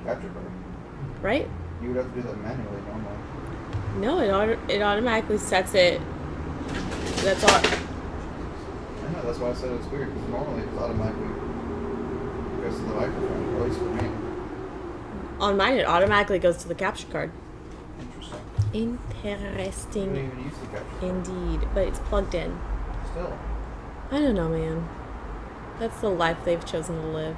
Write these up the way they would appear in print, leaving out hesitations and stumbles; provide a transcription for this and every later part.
capture card. Right? You would have to do that manually normally. No, it automatically sets it. That's all. I know, that's why I said it's weird, because normally it automatically goes to the microphone, at least for me. On mine, it automatically goes to the capture card. Interesting. Interesting. You don't even use the capture card. Indeed, but it's plugged in. Still. I don't know, man. That's the life they've chosen to live.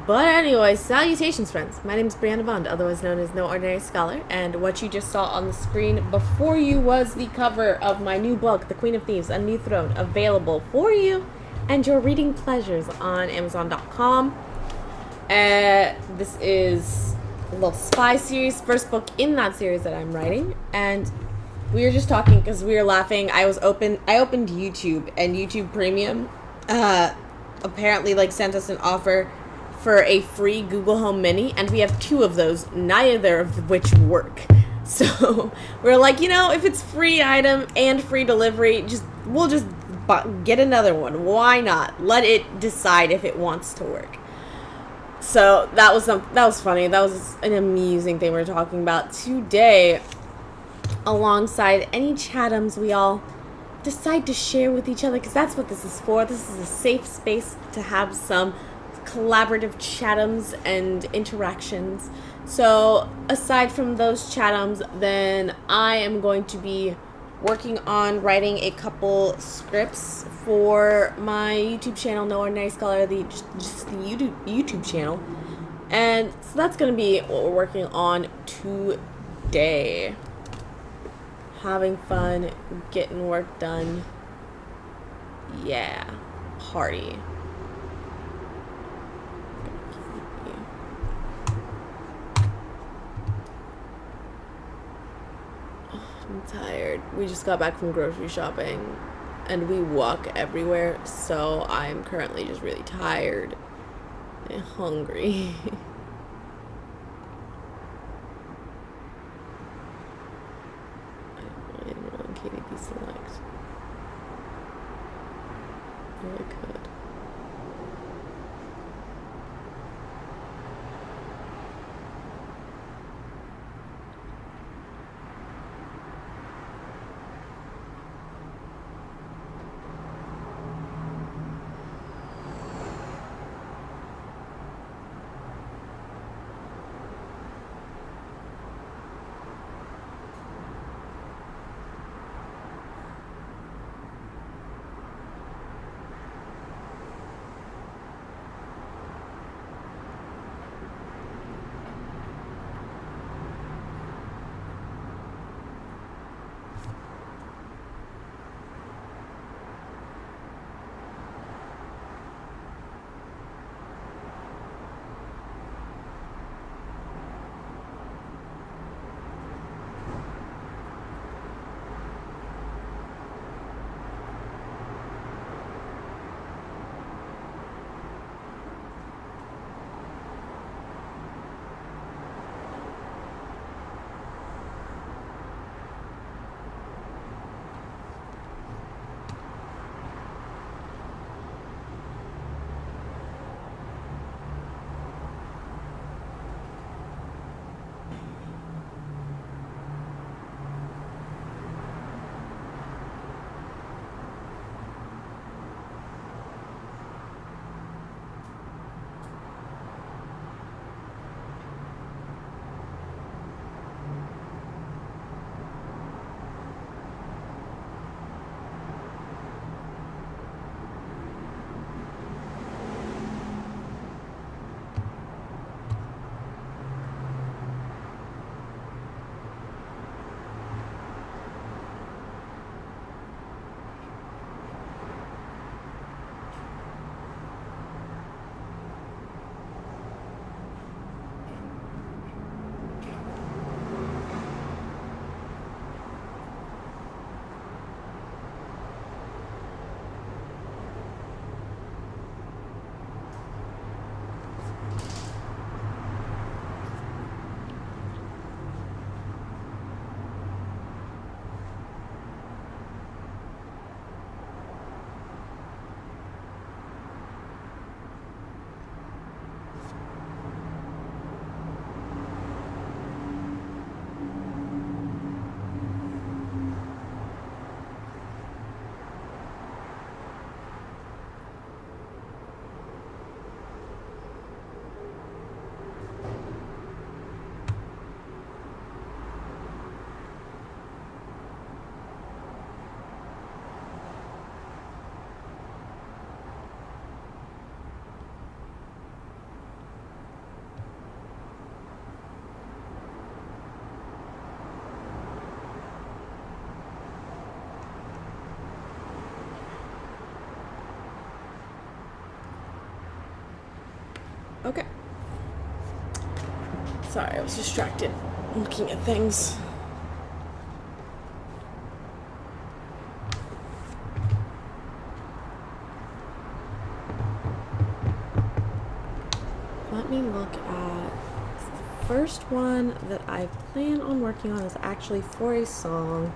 But anyway, salutations, friends. My name is Brianna Bond, otherwise known as No Ordinary Scholar, and what you just saw on the screen before you was the cover of my new book, The Queen of Thieves, A New Throne, available for you and your reading pleasures on Amazon.com. This is a little spy series, first book in that series that I'm writing, and we were just talking because we were laughing. I opened YouTube, and YouTube Premium apparently sent us an offer for a free Google Home Mini, and we have 2 of those, neither of which work. So we're like, if it's free item and free delivery, we'll just get another one. Why not? Let it decide if it wants to work. So that was funny. That was an amusing thing we were talking about today. Alongside any chatums we all decide to share with each other, because that's what this is for. This is a safe space to have some collaborative chatums and interactions. So aside from those chatums, then I am going to be working on writing a couple scripts for my YouTube channel, No Ordinary Scholar, just the YouTube channel. And so that's going to be what we're working on today. Having fun, getting work done. Yeah, party. I'm tired. We just got back from grocery shopping and we walk everywhere, so I'm currently just really tired and hungry. I really enroll in KDP Select. I really could. Okay. Sorry, I was distracted looking at things. Let me look at the first one that I plan on working on is actually for a song.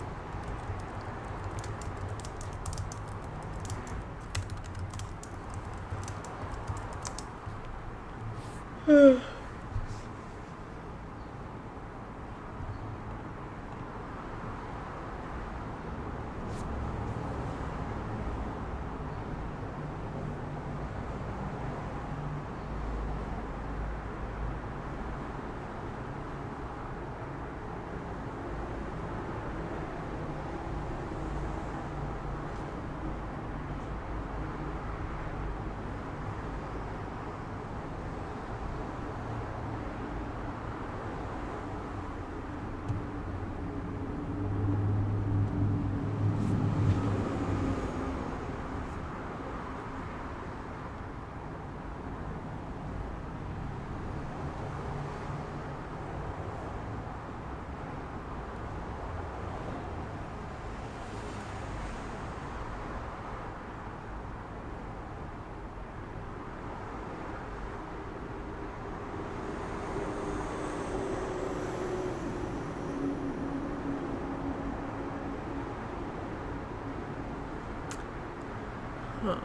Huh.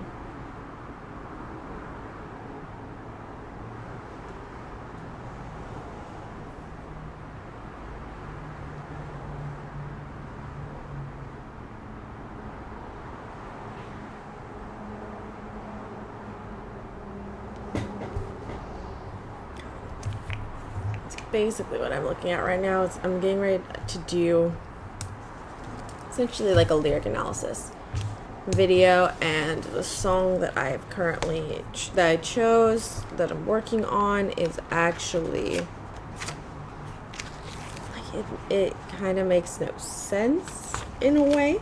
Basically what I'm looking at right now is I'm getting ready to do essentially like a lyric analysis video, and the song that I have currently that I chose that I'm working on is actually like it kind of makes no sense in a way,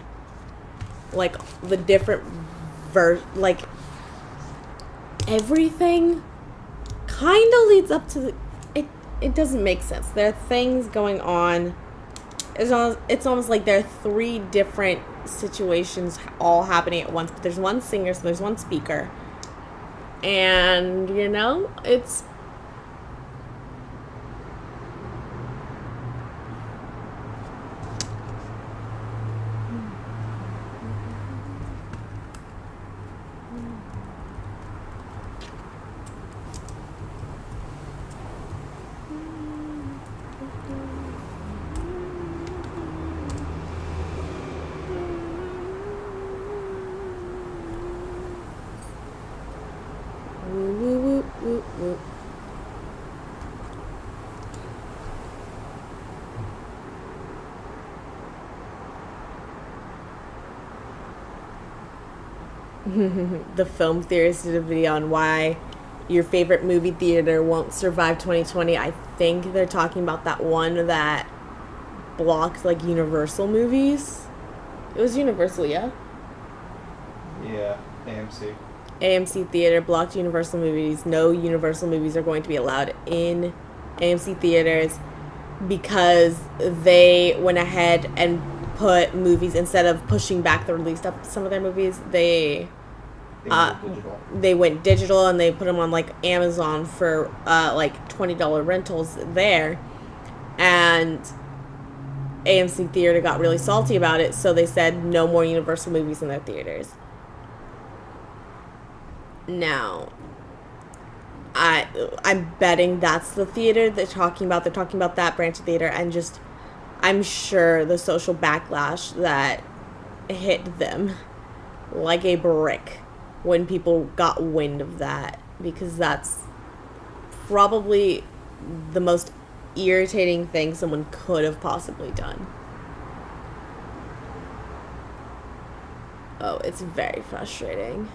like the different like everything kind of leads up to it doesn't make sense. There are things going on. It's almost like there are three different situations all happening at once. But there's one singer, so there's one speaker. And, it's... The film theorist did a video on why your favorite movie theater won't survive 2020. I think they're talking about that one that blocked like Universal movies. It was Universal, yeah? Yeah, AMC. AMC theater blocked Universal movies. No Universal movies are going to be allowed in AMC theaters because they went ahead and put movies, instead of pushing back the release of some of their movies, they went digital, and they put them on like Amazon for like $20 rentals there. And AMC theater got really salty about it, so they said no more Universal movies in their theaters. Now, I'm betting that's the theater they're talking about. They're talking about that branch of theater, and just I'm sure the social backlash that hit them like a brick when people got wind of that, because that's probably the most irritating thing someone could have possibly done. Oh, it's very frustrating.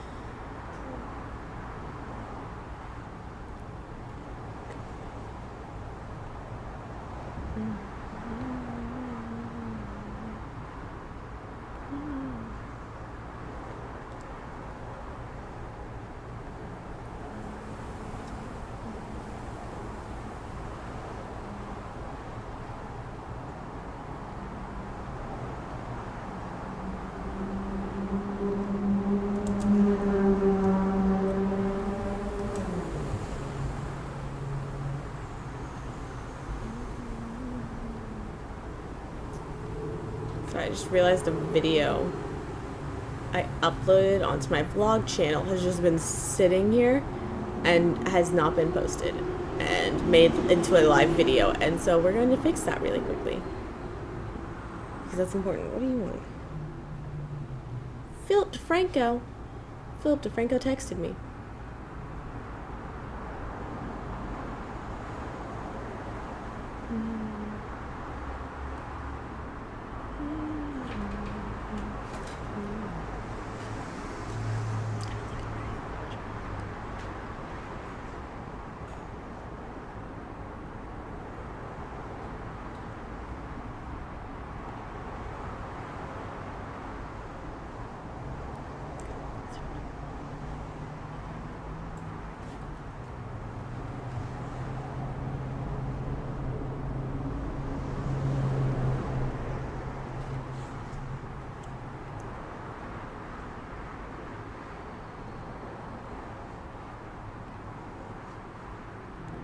just realized a video I uploaded onto my vlog channel has just been sitting here and has not been posted and made into a live video. And so we're going to fix that really quickly. Because that's important. What do you want? Philip DeFranco. Philip DeFranco texted me.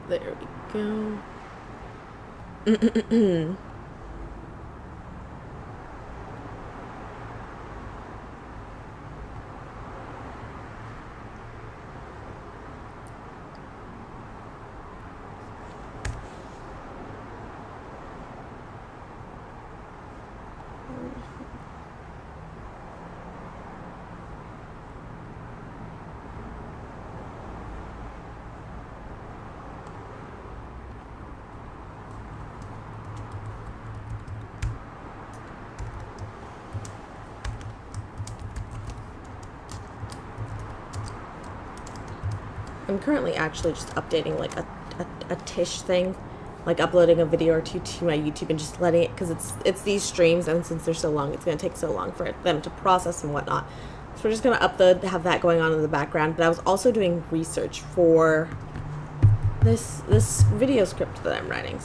There we go. I'm currently actually just updating like a Tish thing, like uploading a video or two to my YouTube and just letting it, because it's these streams, and since they're so long, it's going to take so long for them to process and whatnot. So we're just going to upload, have that going on in the background. But I was also doing research for this video script that I'm writing.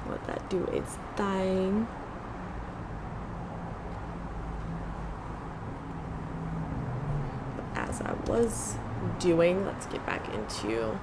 Let that do its thing. But as I was doing, let's get back into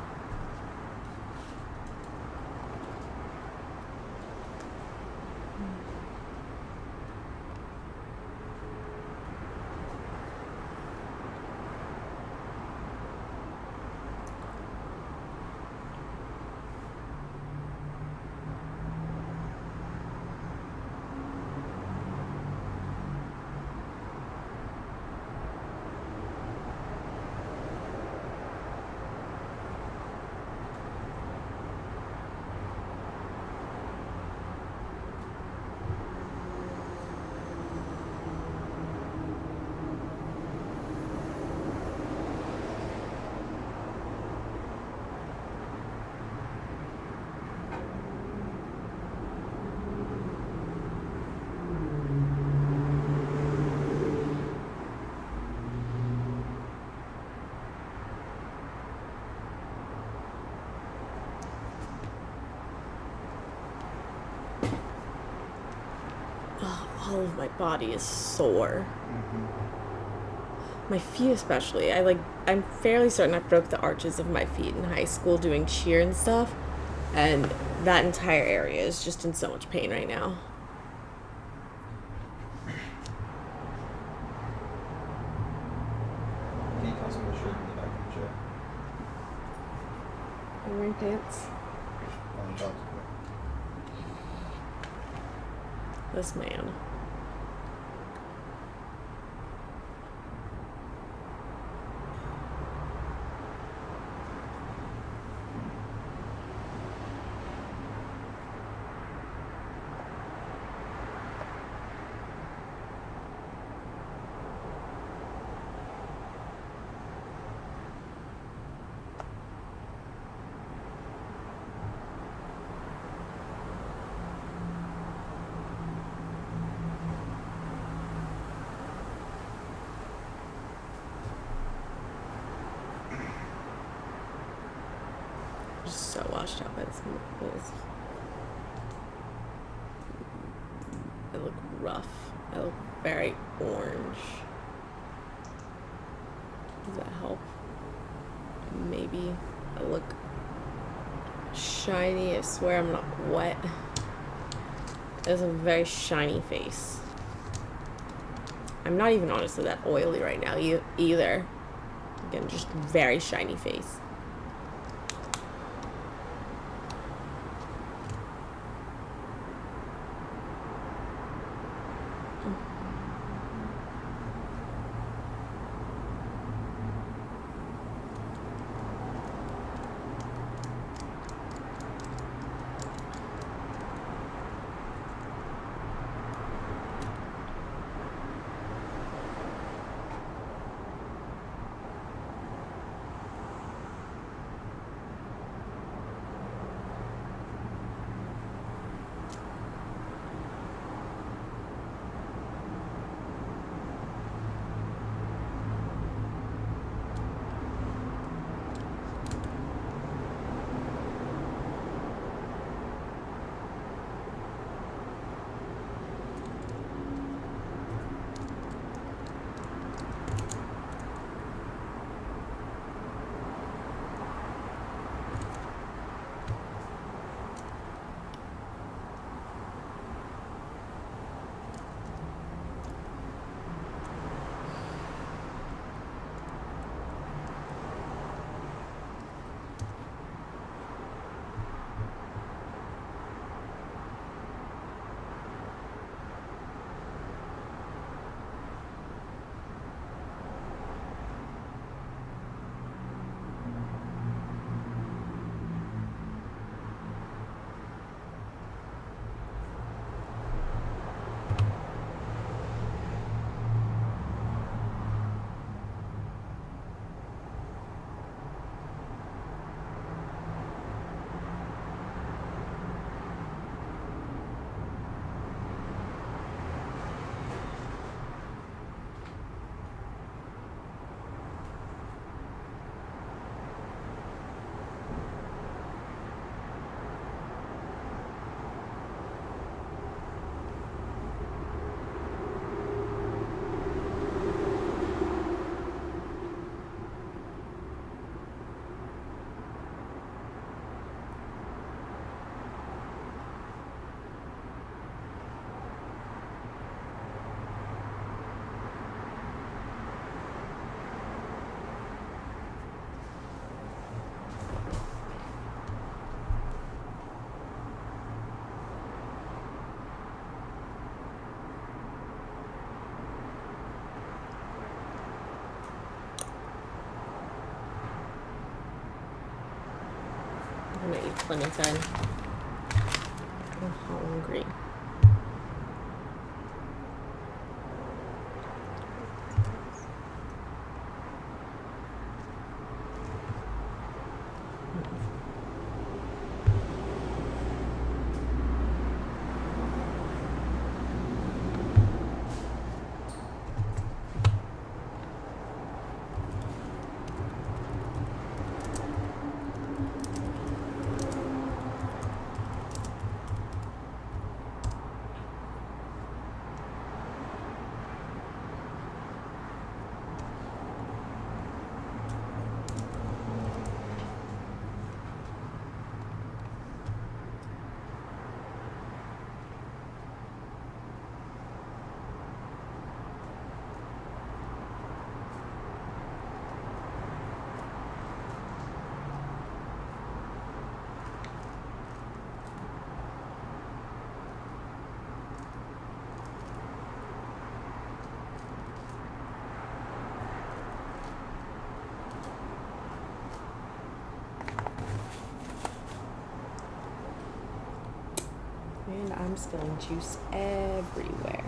all of my body is sore. My feet especially. I'm fairly certain I broke the arches of my feet in high school doing cheer and stuff, and that entire area is just in so much pain right now. Can you toss him the shirt in the back of the chair? I'm wearing pants. On the top. This man. Just so washed out by this. rough. I look very orange. Does that help? Maybe. I look shiny. I swear I'm not wet. It has a very shiny face. I'm not even honestly that oily right now either. Again, just very shiny face. I'm gonna eat clementine. I'm hungry. And I'm spilling juice everywhere.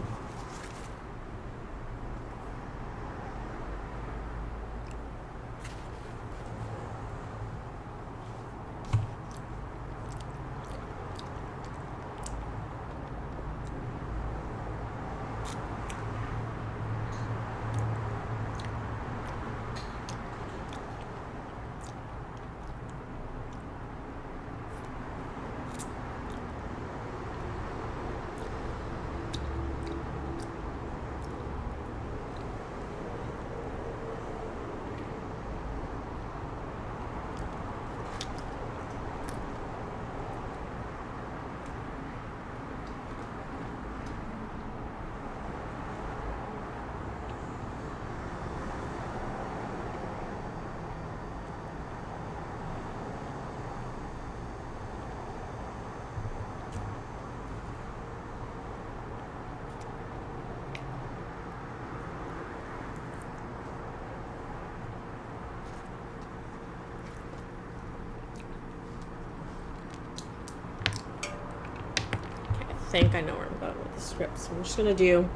think I know where I'm going with the script. So I'm just going to do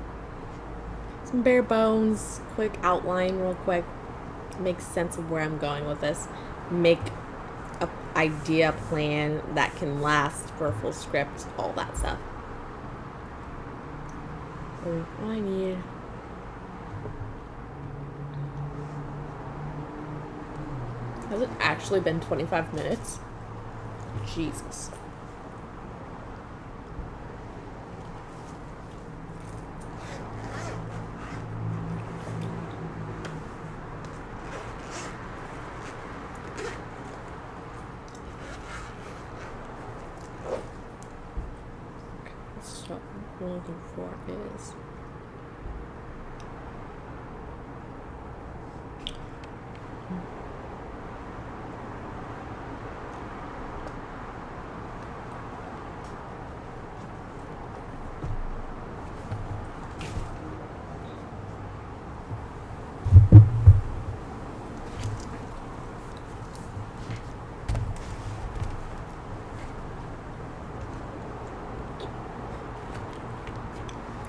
some bare bones, quick outline real quick. Make sense of where I'm going with this. Make a idea plan that can last for a full script, all that stuff. So all I need... Has it actually been 25 minutes? Jesus. So what we're looking for is...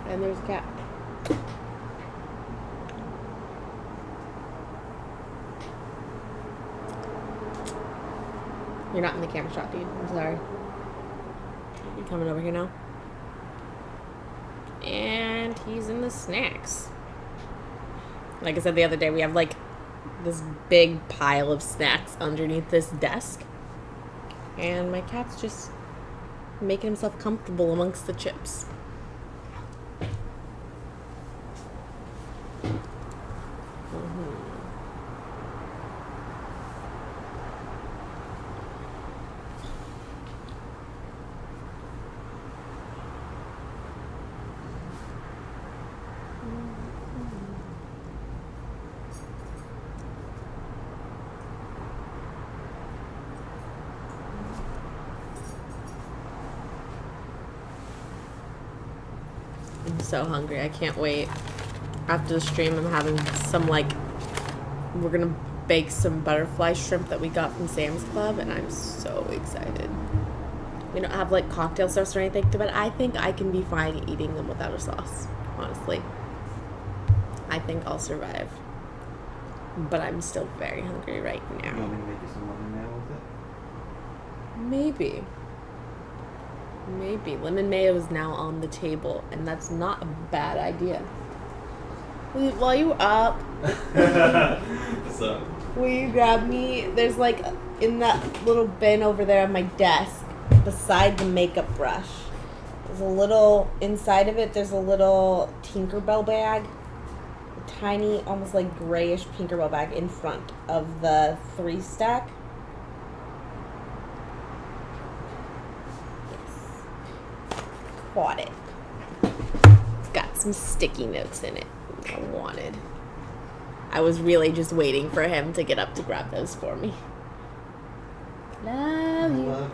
And there's a cat. You're not in the camera shot, dude. I'm sorry. You coming over here now? And he's in the snacks. Like I said the other day, we have like this big pile of snacks underneath this desk. And my cat's just making himself comfortable amongst the chips. I'm so hungry. I can't wait. After the stream, I'm having some, like, we're gonna bake some butterfly shrimp that we got from Sam's Club, and I'm so excited. We don't have, like, cocktail sauce or anything, but I think I can be fine eating them without a sauce, honestly. I think I'll survive. But I'm still very hungry right now. You want me to make you some lemon mayo with it? Maybe. Maybe. Lemon mayo is now on the table, and that's not a bad idea. While you up, What's up? will you grab me? There's like, in that little bin over there on my desk, beside the makeup brush, there's a little, inside of it, there's a little Tinkerbell bag. A tiny, almost like grayish Tinkerbell bag in front of the 3-stack. Caught it. It's got some sticky notes in it. I wanted. I was really just waiting for him to get up to grab those for me. Love you.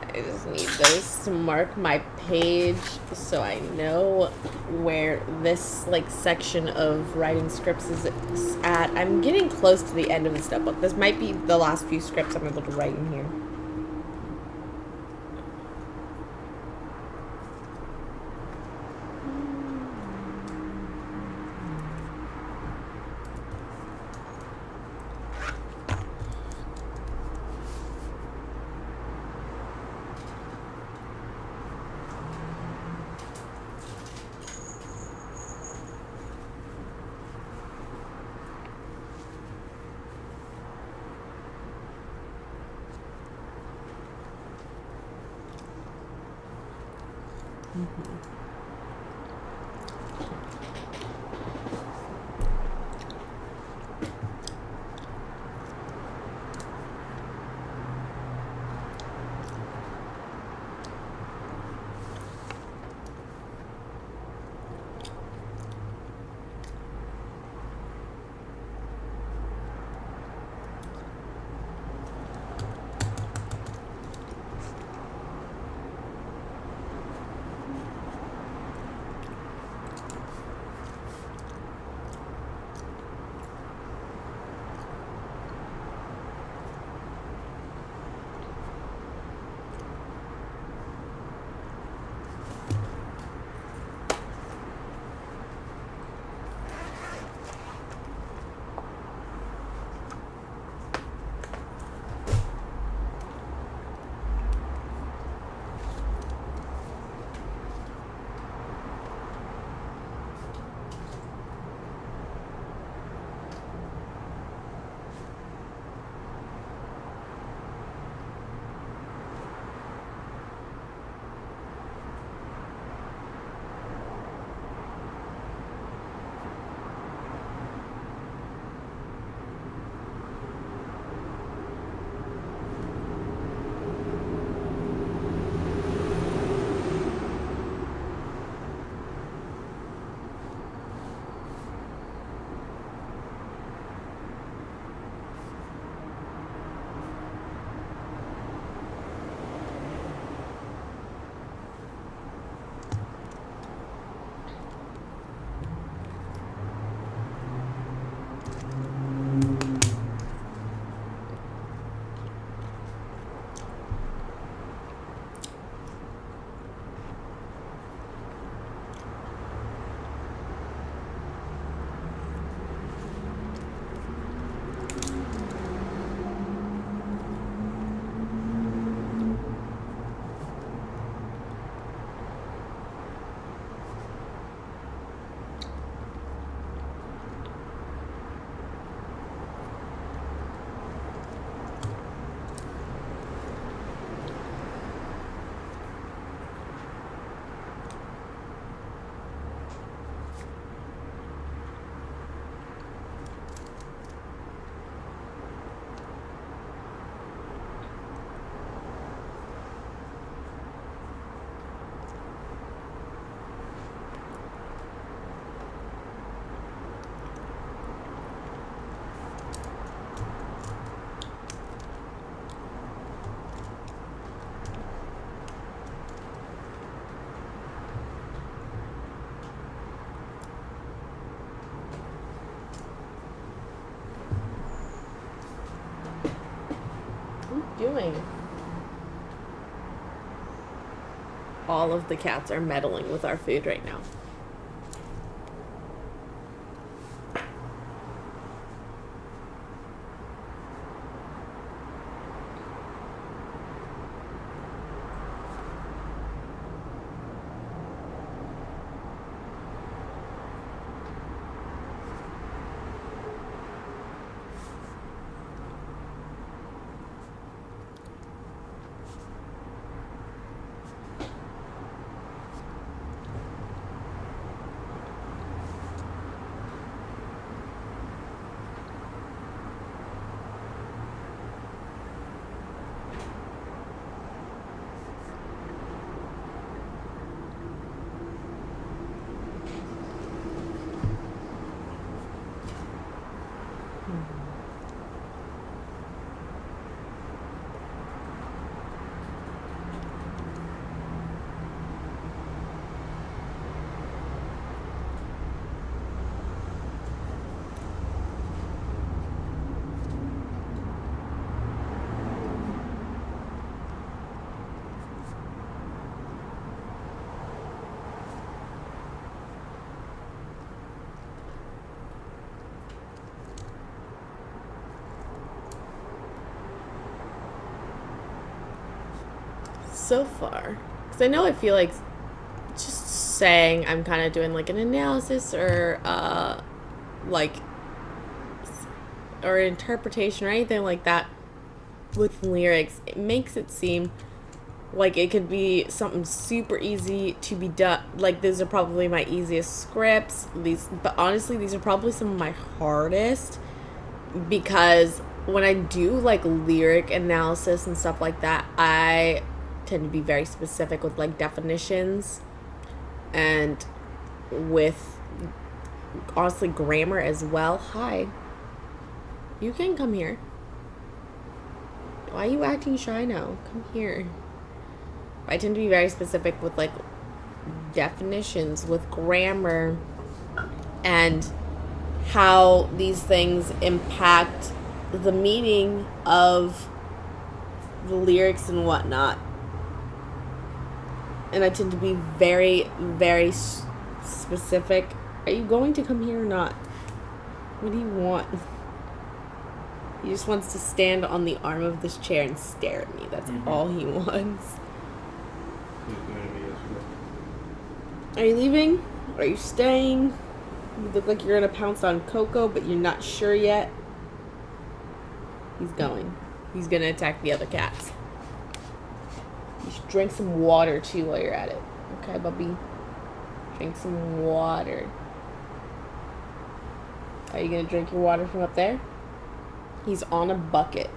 I just need those to mark my page so I know where this like section of writing scripts is at. I'm getting close to the end of this notebook. This might be the last few scripts I'm able to write in here. doing? All of the cats are meddling with our food right now. So far, because I know I feel like just saying I'm kind of doing like an analysis or like or interpretation or anything like that with lyrics, it makes it seem like it could be something super easy to be done. Like, these are probably my easiest scripts, but honestly these are probably some of my hardest, because when I do like lyric analysis and stuff like that, I tend to be very specific with like definitions and with honestly grammar as well. Hi, you can come here. Why are you acting shy now? Come here. I tend to be very specific with like definitions, with grammar, and how these things impact the meaning of the lyrics and whatnot. And I tend to be very, very specific. Are you going to come here or not? What do you want? He just wants to stand on the arm of this chair and stare at me. That's all he wants. Are you leaving? Are you staying? You look like you're going to pounce on Coco, but you're not sure yet. He's going. He's going to attack the other cats. You should drink some water, too, while you're at it. Okay, Bubby? Drink some water. Are you going to drink your water from up there? He's on a bucket,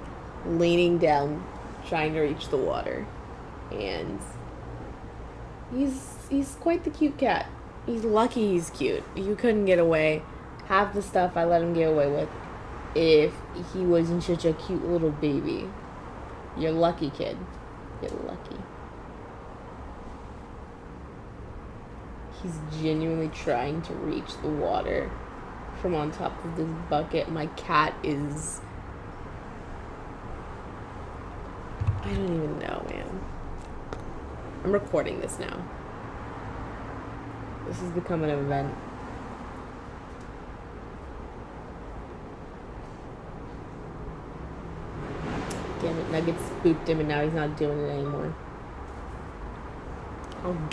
leaning down, trying to reach the water. And he's quite the cute cat. He's lucky he's cute. You couldn't get away. Half the stuff I let him get away with if he wasn't such a cute little baby. You're lucky, kid. You're lucky. He's genuinely trying to reach the water from on top of this bucket. My cat is... I don't even know, man. I'm recording this now. This has become an event. Damn it, Nugget spooked him and now he's not doing it anymore.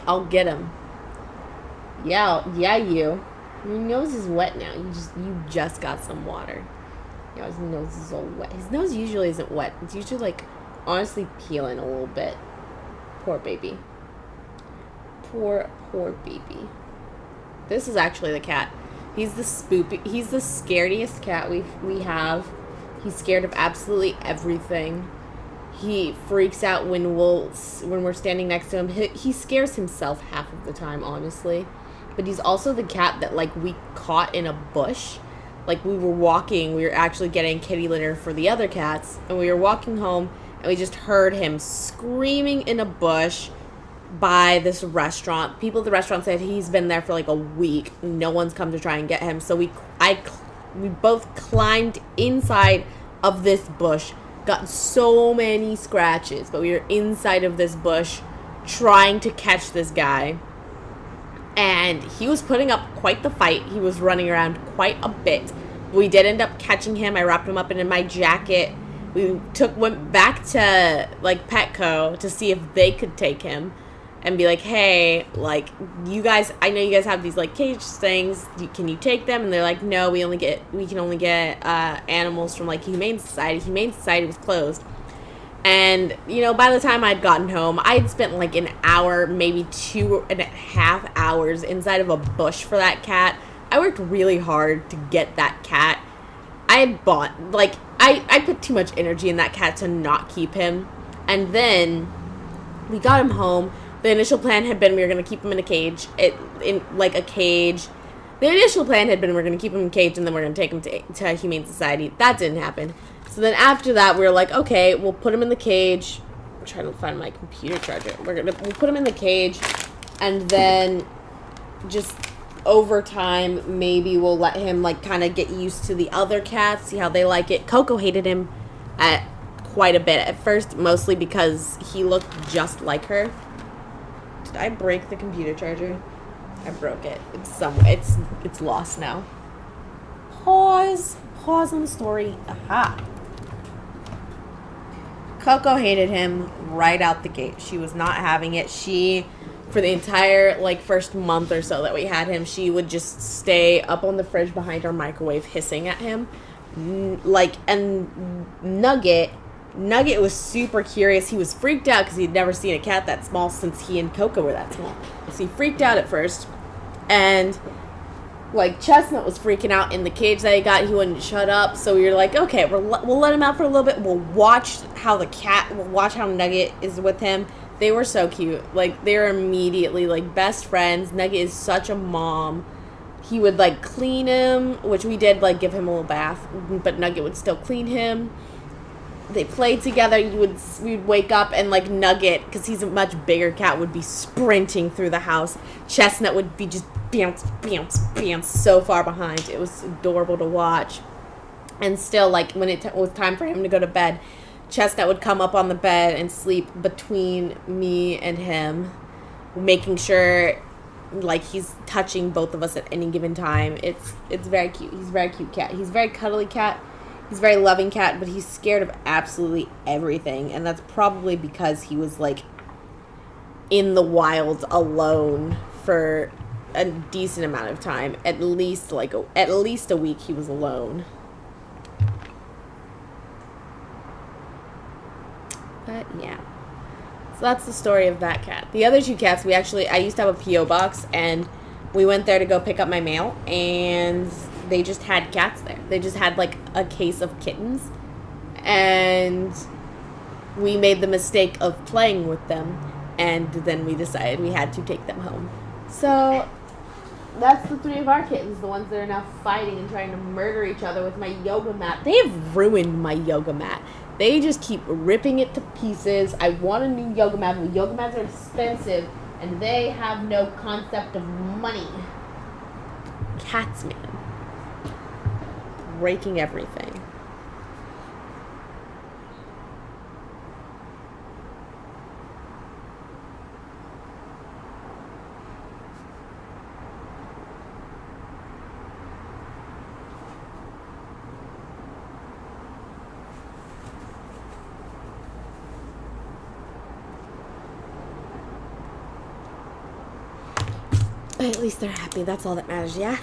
I'll get him. Yeah, you. Your nose is wet now. You just got some water. Yeah, his nose is all wet. His nose usually isn't wet. It's usually like honestly peeling a little bit. Poor baby. Poor baby. This is actually the cat. He's the scariest cat we have. He's scared of absolutely everything. He freaks out when we're standing next to him. He scares himself half of the time, honestly. But he's also the cat that like we caught in a bush. Like we were actually getting kitty litter for the other cats, and we were walking home and we just heard him screaming in a bush by this restaurant. People at the restaurant said he's been there for like a week. No one's come to try and get him. So we both climbed inside of this bush, got so many scratches, but we were inside of this bush trying to catch this guy. And he was putting up quite the fight. He was running around quite a bit. We did end up catching him. I wrapped him up in my jacket. We went back to, like, Petco to see if they could take him and be like, hey, like, you guys, I know you guys have these, like, cage things. Can you take them? And they're like, no, we can only get animals from, like, Humane Society. Humane Society was closed. And, you know, by the time I'd gotten home, I'd spent, like, an hour, maybe 2.5 hours inside of a bush for that cat. I worked really hard to get that cat. I had bought, like, I put too much energy in that cat to not keep him. And then we got him home. The initial plan had been we were going to keep him in a cage. The initial plan had been we were going to keep him in a cage and then we're going to take him to Humane Society. That didn't happen. So then after that, we were like, okay, we'll put him in the cage. I'm trying to find my computer charger. We'll put him in the cage, and then just over time, maybe we'll let him, like, kind of get used to the other cats, see how they like it. Coco hated him quite a bit at first, mostly because he looked just like her. Did I break the computer charger? I broke it. It's somewhere. It's lost now. Pause on the story. Aha. Coco hated him right out the gate. She was not having it. For the entire, like, first month or so that we had him, she would just stay up on the fridge behind our microwave hissing at him. And Nugget was super curious. He was freaked out because he'd never seen a cat that small since he and Coco were that small. So he freaked out at first. And, like, Chestnut was freaking out in the cage that he got. He wouldn't shut up. So we were like, okay, we'll let him out for a little bit. We'll watch how Nugget is with him. They were so cute. Like, they were immediately, like, best friends. Nugget is such a mom. He would, like, clean him, which we did, like, give him a little bath. But Nugget would still clean him. They played together. We'd wake up and, like, Nugget, because he's a much bigger cat, would be sprinting through the house. Chestnut would be just bounce so far behind. It was adorable to watch. And still, like, when it was time for him to go to bed, Chestnut would come up on the bed and sleep between me and him, making sure, like, he's touching both of us at any given time. It's very cute. He's a very cute cat. He's a very cuddly cat. He's a very loving cat, but he's scared of absolutely everything. And that's probably because he was, like, in the wild alone for a decent amount of time. At least a week he was alone. But yeah, so that's the story of that cat. The other two cats, I used to have a P.O. box, and we went there to go pick up my mail, and they just had cats there. They just had, like, a case of kittens, and we made the mistake of playing with them, and then we decided we had to take them home. So that's the three of our kittens, the ones that are now fighting and trying to murder each other with my yoga mat. They have ruined my yoga mat. They just keep ripping it to pieces. I want a new yoga mat, but yoga mats are expensive, and they have no concept of money. Cats, man. Breaking everything. But at least they're happy. That's all that matters, yeah?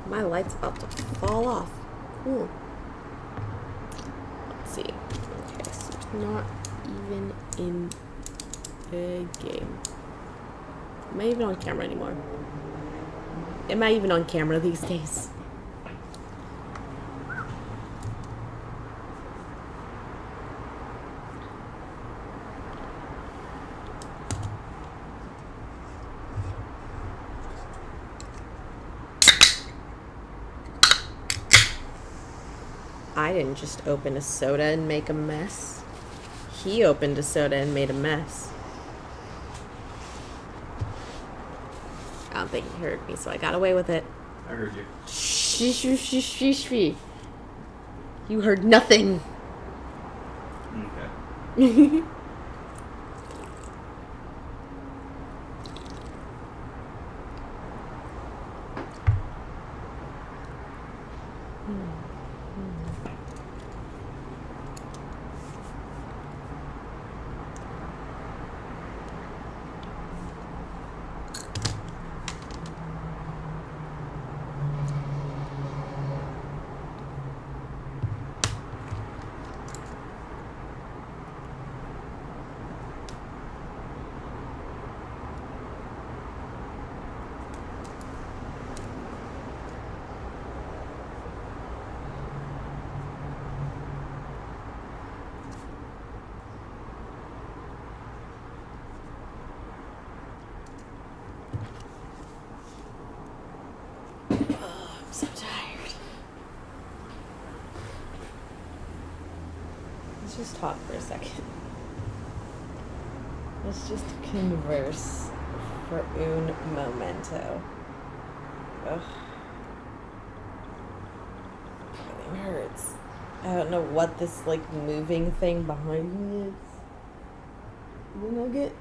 My light's about to fall off. Cool. Let's see. Okay, so it's not even in a game. Am I even on camera anymore? Am I even on camera these days? I didn't just open a soda and make a mess. He opened a soda and made a mess. I don't think he heard me, so I got away with it. I heard you. Shh. You heard nothing. Okay. I'm so tired. Let's just talk for a second. Let's just converse for un momento. Ugh. Everything hurts. I don't know what this, like, moving thing behind me is. Is it Nugget?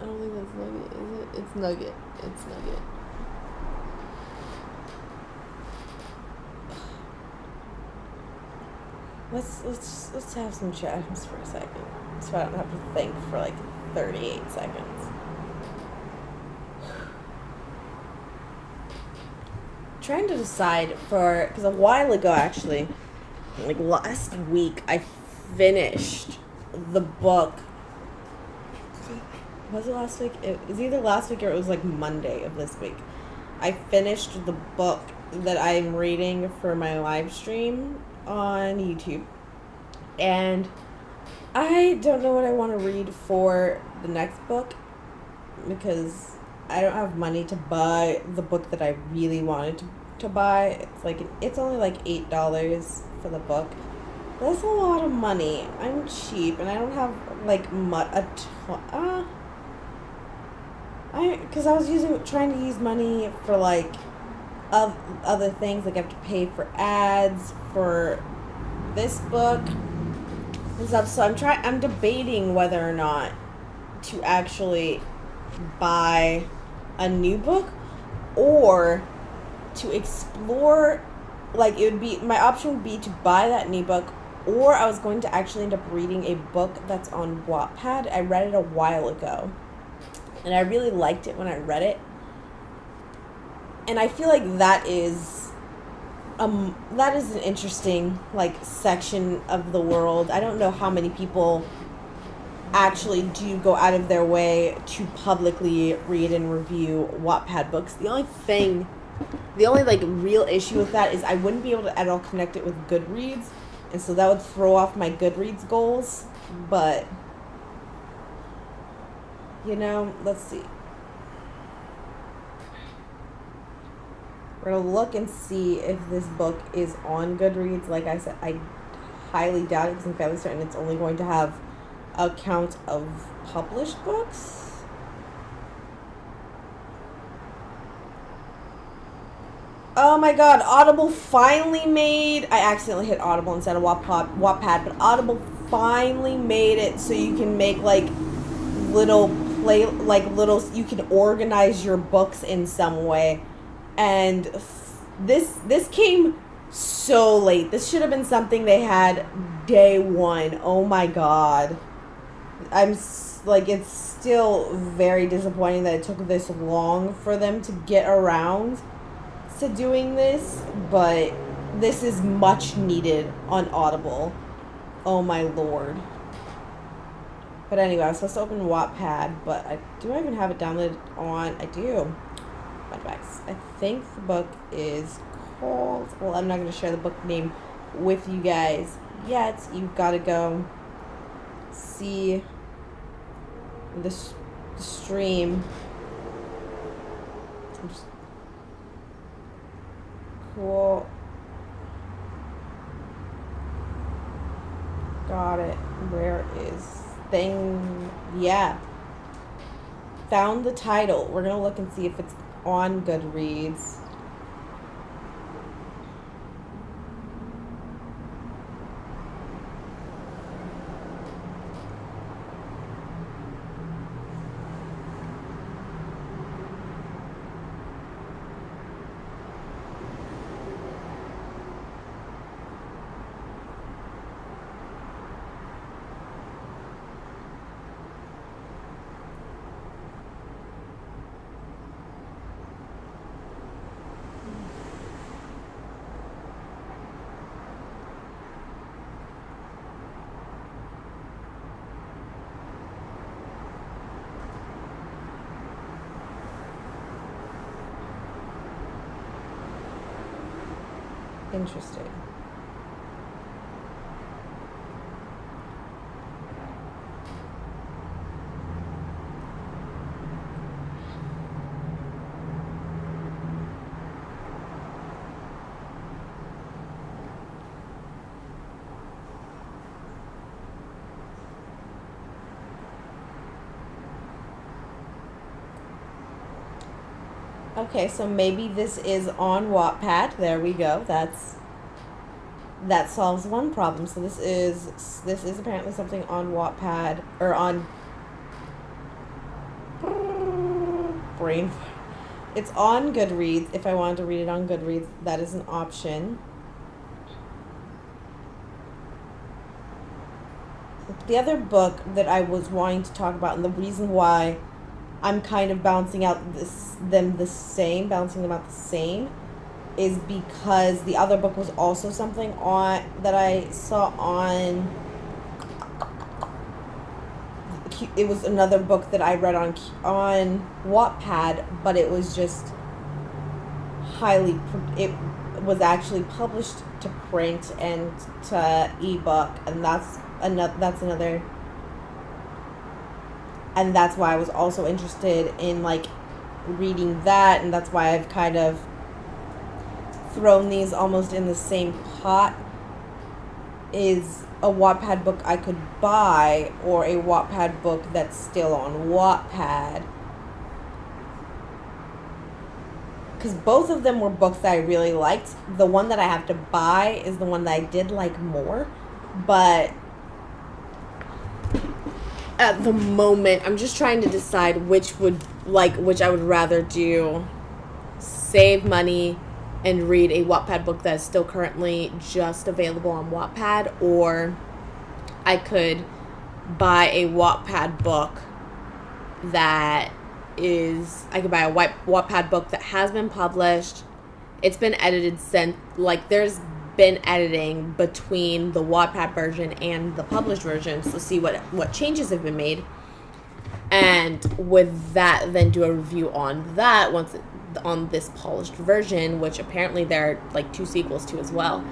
I don't think that's Nugget, is it? It's Nugget. It's Nugget. Let's have some chats for a second, so I don't have to think for like 38 seconds. Trying to decide because a while ago, actually, like last week, I finished the book. Was it last week? It was either last week or it was like Monday of this week. I finished the book that I'm reading for my live stream on YouTube, and I don't know what I want to read for the next book because I don't have money to buy the book that I really wanted to buy. It's only like $8 for the book. That's a lot of money. I'm cheap and I don't have like because I was trying to use money for like other things, like I have to pay for ads for this book and stuff. So I'm debating whether or not to actually buy a new book or to explore. Like, it would be, my option would be to buy that new book, or I was going to actually end up reading a book that's on Wattpad. I read it a while ago and I really liked it when I read it. And I feel like that is an interesting, like, section of the world. I don't know how many people actually do go out of their way to publicly read and review Wattpad books. The only like real issue with that is I wouldn't be able to at all connect it with Goodreads, and so that would throw off my Goodreads goals. But let's see. We're gonna look and see if this book is on Goodreads. Like I said, I highly doubt it because I'm fairly certain it's only going to have a count of published books. Oh my god, Audible finally made... I accidentally hit Audible instead of Wattpad, but Audible finally made it so you can make, like, you can organize your books in some way. And this came so late. This should have been something they had day one. Oh my god. It's still very disappointing that it took this long for them to get around to doing this, but this is much needed on Audible. Oh my lord. But anyway, I was supposed to open Wattpad, but do I even have it downloaded on? I do. I think the book is called... Well, I'm not going to share the book name with you guys yet. You've got to go see the stream. Cool. got it. Where is thing? Yeah. Found the title. We're going to look and see if it's on Goodreads. Interesting. Okay, so maybe this is on Wattpad. There we go. That solves one problem. So this is apparently something on Wattpad or on brain. It's on Goodreads. If I wanted to read it on Goodreads, that is an option. The other book that I was wanting to talk about, and the reason why I'm kind of balancing out them the same, is because the other book was also something on that I saw on. It was another book that I read on Wattpad, but it was just it was actually published to print and to ebook, and that's another. And that's why I was also interested in like reading that, and that's why I've kind of thrown these almost in the same pot. Is a Wattpad book I could buy or a Wattpad book that's still on Wattpad. Because both of them were books that I really liked. The one that I have to buy is the one that I did like more, but at the moment, I'm just trying to decide which I would rather do. Save money and read a Wattpad book that is still currently just available on Wattpad, or I could buy a Wattpad book I could buy a Wattpad book that has been published. It's been edited there's been editing between the Wattpad version and the published version, so see what changes have been made, and with that then do a review on that on this polished version, which apparently there are like 2 sequels to as well.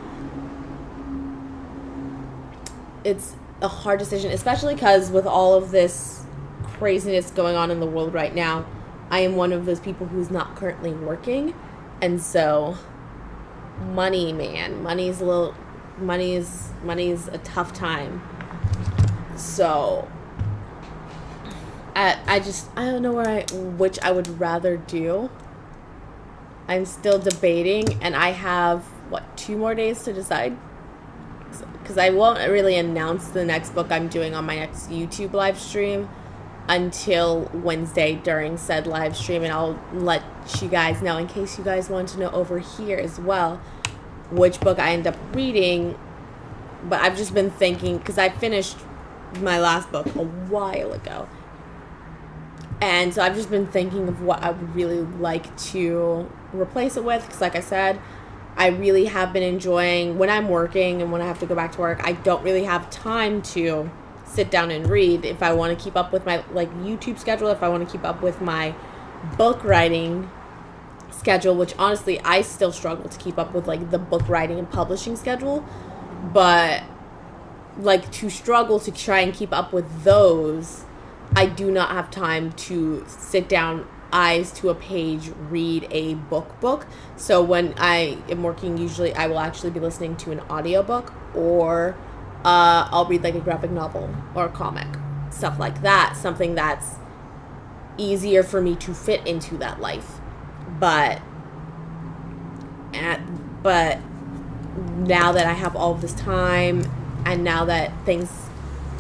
It's a hard decision, especially because with all of this craziness going on in the world right now, I am one of those people who's not currently working, and so money is a tough time. So I don't know which I would rather do. I'm still debating, and I have 2 more days to decide, because I won't really announce the next book I'm doing on my next YouTube live stream until Wednesday during said live stream, and I'll let you guys know, in case you guys want to know over here as well, which book I end up reading. But I've just been thinking, because I finished my last book a while ago, and so I've just been thinking of what I would really like to replace it with, because like I said, I really have been enjoying when I'm working and when I have to go back to work. I don't really have time to sit down and read. If I want to keep up with my YouTube schedule, if I want to keep up with my book writing schedule, which honestly I still struggle to keep up with the book writing and publishing schedule, but to struggle to try and keep up with those, I do not have time to sit down, eyes to a page, read a book. So when I am working, usually I will actually be listening to an audiobook or I'll read like a graphic novel or a comic, stuff like that. Something that's easier for me to fit into that life. But now that I have all of this time, and now that things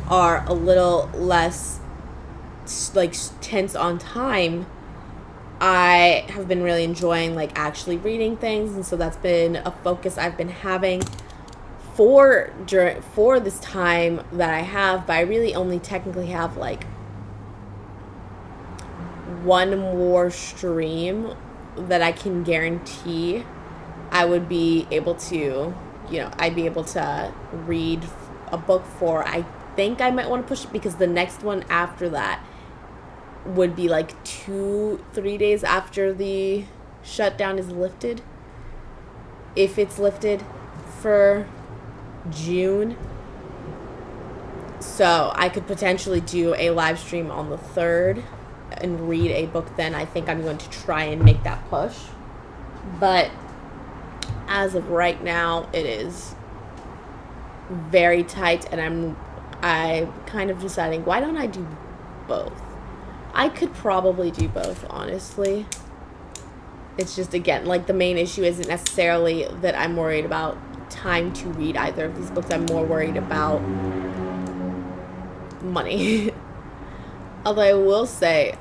are a little less like tense on time, I have been really enjoying like actually reading things, and so that's been a focus I've been having for this time that I have. But I really only technically have like one more stream that I can guarantee I would be able to, I'd be able to read a book for. I think I might want to push it, because the next one after that would be like 2-3 days after the shutdown is lifted, if it's lifted for June. So I could potentially do a live stream on the 3rd and read a book then. I think I'm going to try and make that push, but as of right now it is very tight, and I'm kind of deciding, why don't I do both? I could probably do both, honestly. It's just, again, like, the main issue isn't necessarily that I'm worried about time to read either of these books. I'm more worried about money. Although I will say,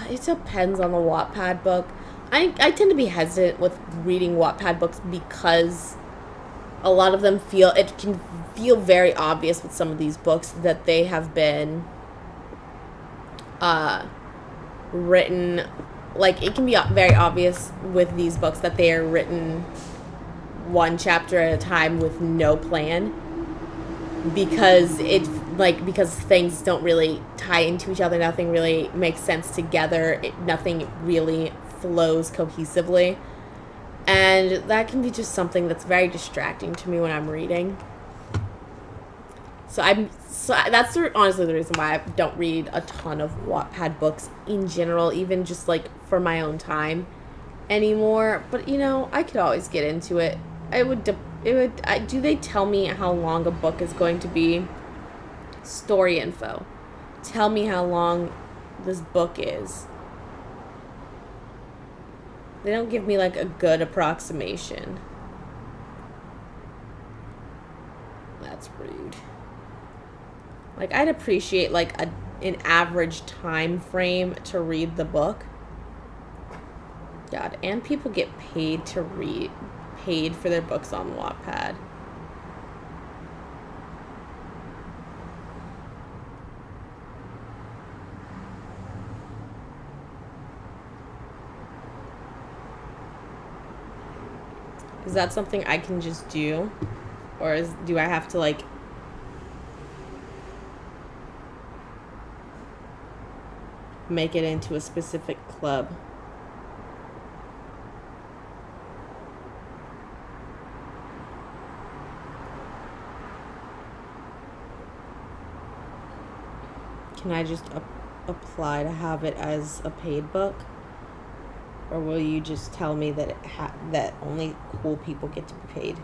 it depends on the Wattpad book. I tend to be hesitant with reading Wattpad books because a lot of them it can feel very obvious with some of these books that they have been written, like, it can be very obvious with these books that they are written one chapter at a time with no plan, because because things don't really tie into each other, nothing really makes sense together, nothing really flows cohesively, and that can be just something that's very distracting to me when I'm reading. So that's honestly the reason why I don't read a ton of Wattpad books in general, even just like for my own time anymore. But I could always get into it. Do they tell me how long a book is going to be? Story info. Tell me how long this book is. They don't give me like a good approximation. That's rude. Like, I'd appreciate like an average time frame to read the book. God, and people get paid for their books on Wattpad. Is that something I can just do? Or do I have to like make it into a specific club? Can I just apply to have it as a paid book? Or will you just tell me that that only cool people get to be paid?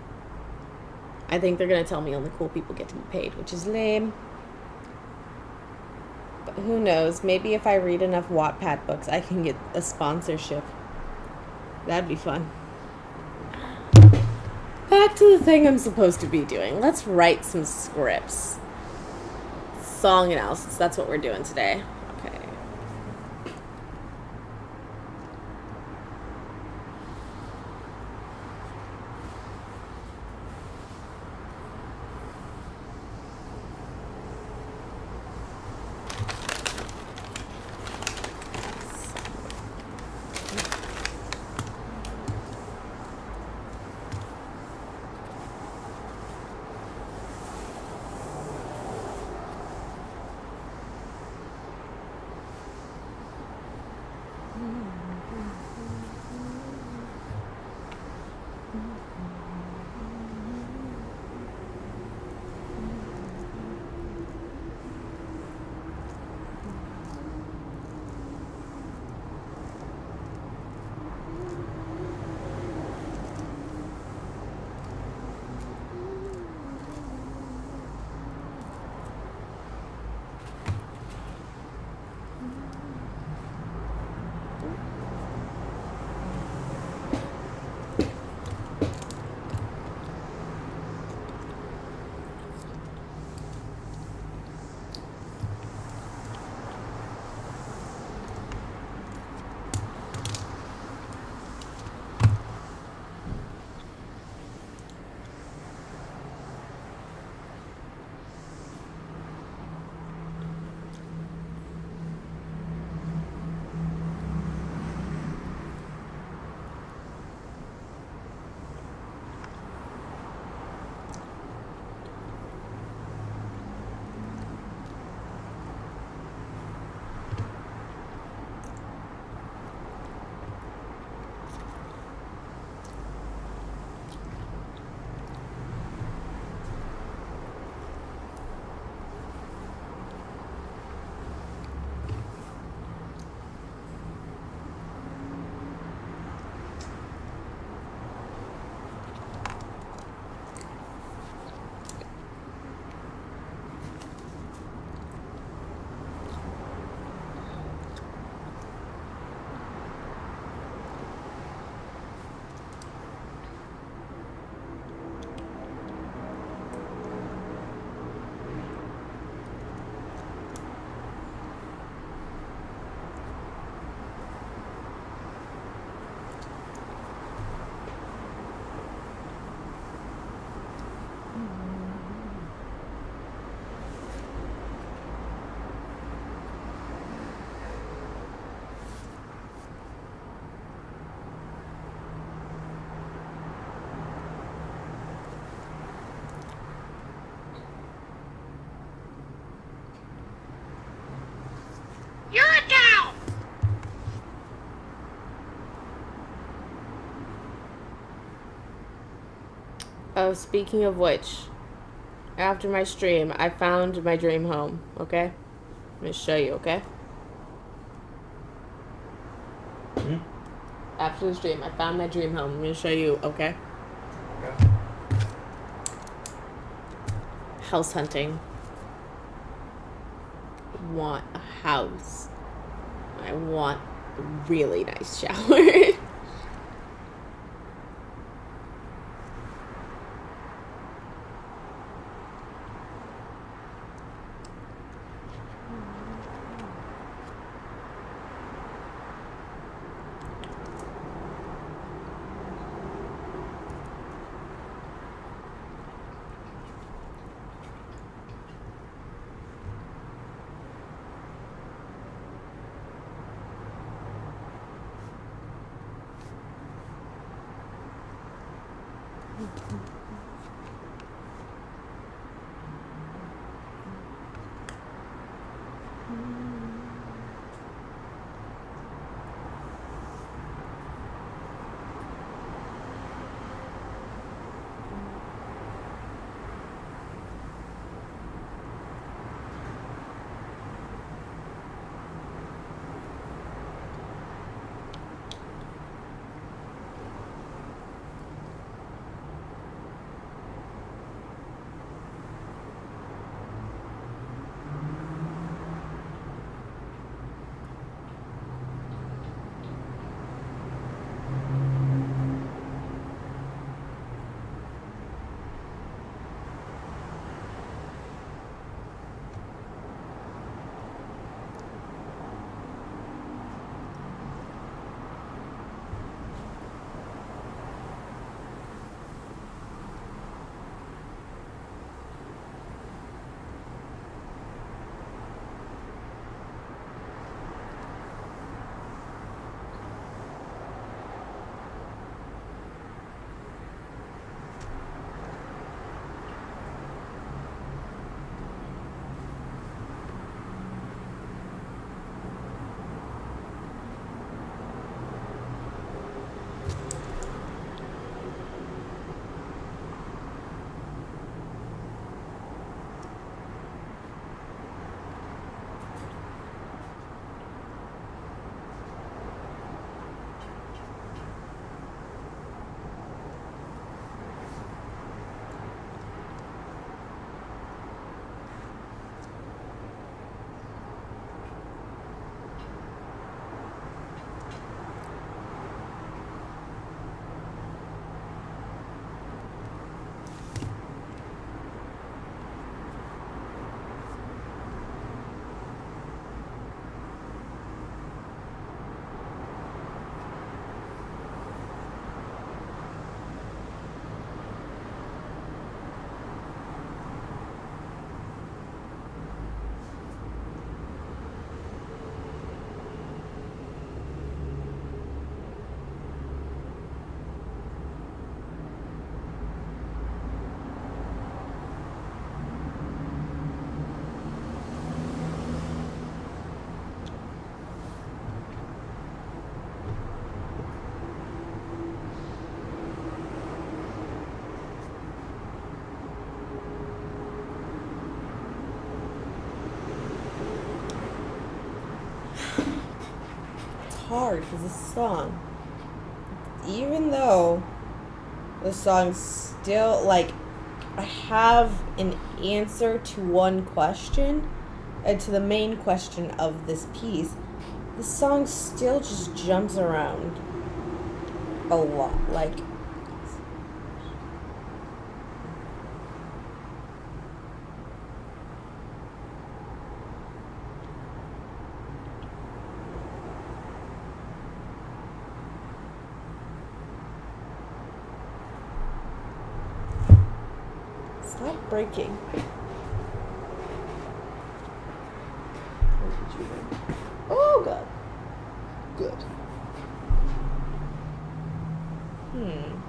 I think they're going to tell me only cool people get to be paid, which is lame. But who knows? Maybe if I read enough Wattpad books, I can get a sponsorship. That'd be fun. Back to the thing I'm supposed to be doing. Let's write some scripts. Song analysis. That's what we're doing today. Okay. Oh, speaking of which, after my stream, I found my dream home, okay? I'm gonna show you, okay? After the stream, I found my dream home. I'm gonna show you, okay? Okay. House hunting. Want a house. I want a really nice shower. Hard because this song, even though the song's still like, I have an answer to one question and to the main question of this piece, the song still just jumps around a lot. Like, stop breaking. Oh god. Good. Him.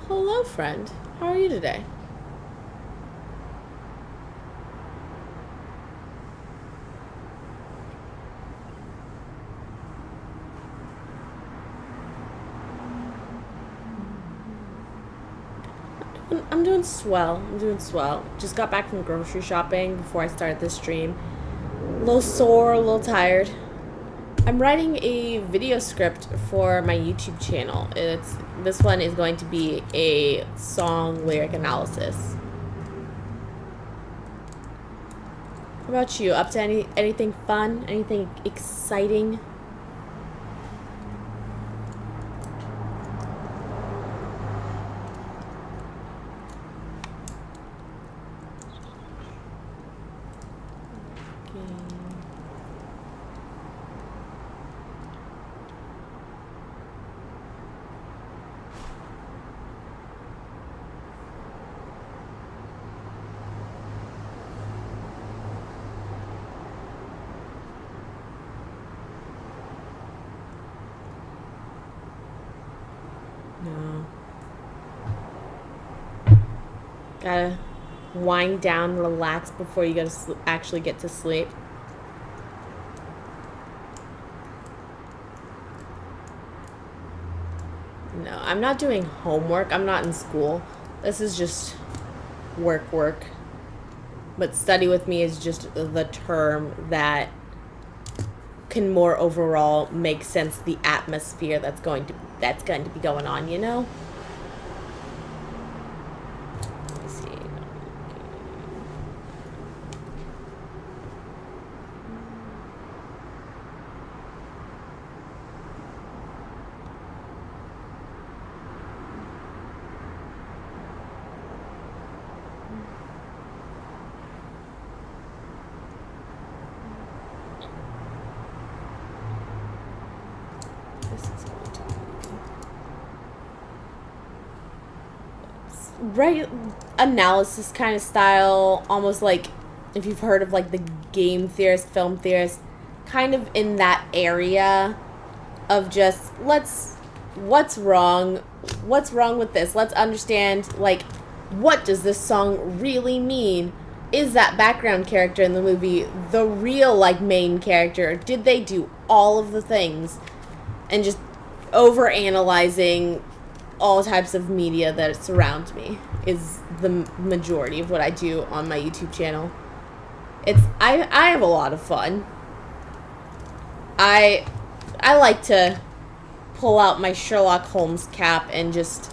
Hello, friend. How are you today? I'm doing swell. I'm doing swell. Just got back from grocery shopping before I started this stream. A little sore, a little tired. I'm writing a video script for my YouTube channel. This one is going to be a song lyric analysis. What about you? Up to anything fun? Anything exciting? No. Gotta wind down, relax before you go to actually get to sleep. No, I'm not doing homework. I'm not in school. This is just work. But study with me is just the term that can more overall make sense the atmosphere that's going to be going on, you know? Let me see. Right, analysis kind of style, almost like if you've heard of like the game theorist, film theorist, kind of in that area of just what's wrong with this, let's understand, like, what does this song really mean? Is that background character in the movie the real, like, main character? Or did they do all of the things? And just over analyzing all types of media that surrounds me is the majority of what I do on my YouTube channel. I have a lot of fun. I like to pull out my Sherlock Holmes cap and just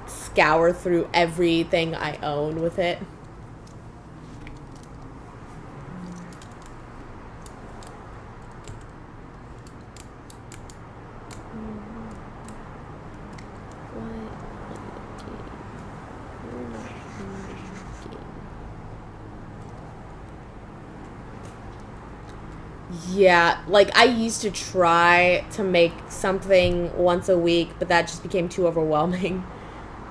scour through everything I own with it. Yeah, like, I used to try to make something once a week, but that just became too overwhelming.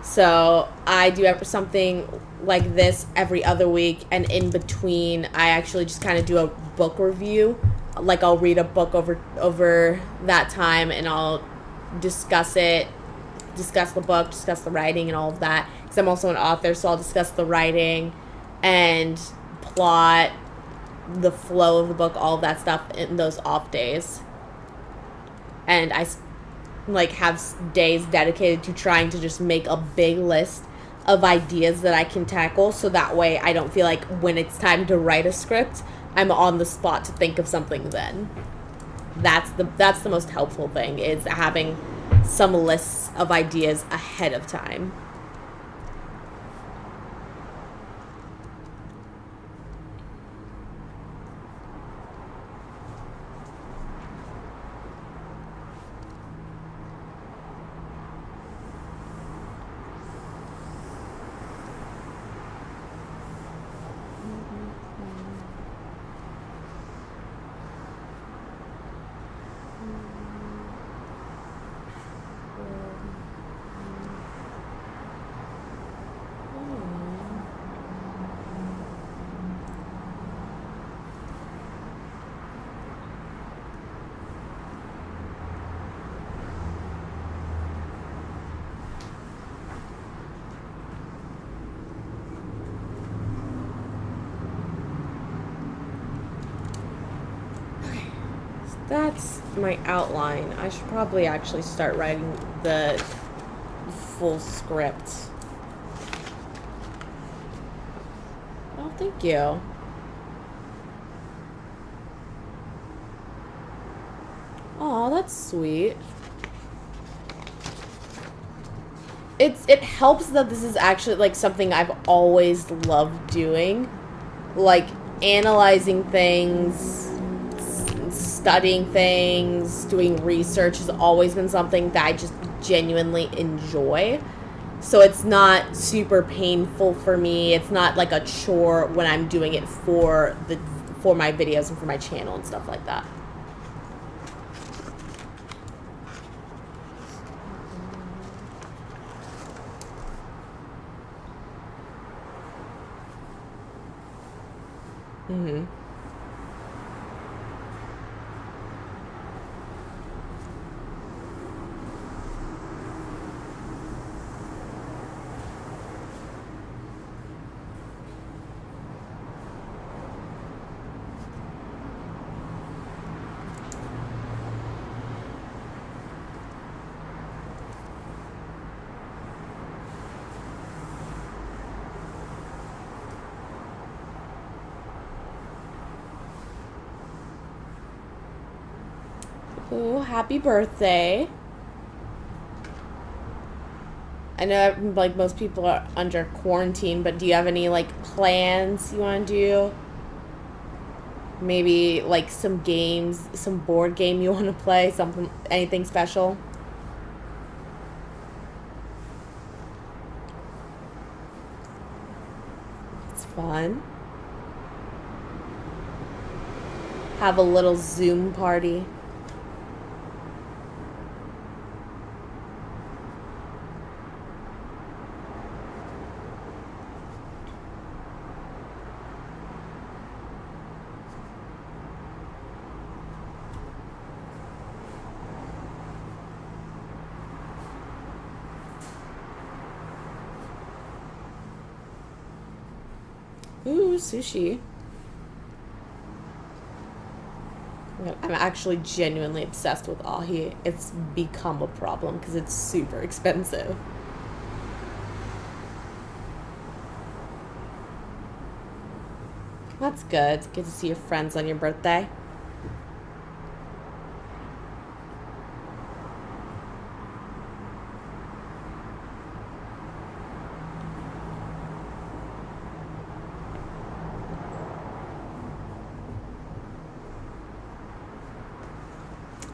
So I do something like this every other week, and in between, I actually just kind of do a book review. Like, I'll read a book over that time, and I'll discuss it discuss the book, discuss the writing, and all of that. Because I'm also an author, so I'll discuss the writing and plot, the flow of the book, all of that stuff in those off days. And I like have days dedicated to trying to just make a big list of ideas that I can tackle, so that way I don't feel like when it's time to write a script, I'm on the spot to think of something then. That's the most helpful thing, is having some lists of ideas ahead of time. That's my outline. I should probably actually start writing the full script. Oh, thank you. Oh, that's sweet. It helps that this is actually like something I've always loved doing, like analyzing things, studying things, doing research has always been something that I just genuinely enjoy. So it's not super painful for me. It's not like a chore when I'm doing it for my videos and for my channel and stuff like that. Mm-hmm. Ooh, happy birthday. I know like most people are under quarantine, but do you have any like plans you want to do? Maybe like some games, some board game you want to play, something, anything special? It's fun. Have a little Zoom party. Ooh, sushi. I'm actually genuinely obsessed with ahi. It's become a problem because it's super expensive. That's good. It's good to see your friends on your birthday.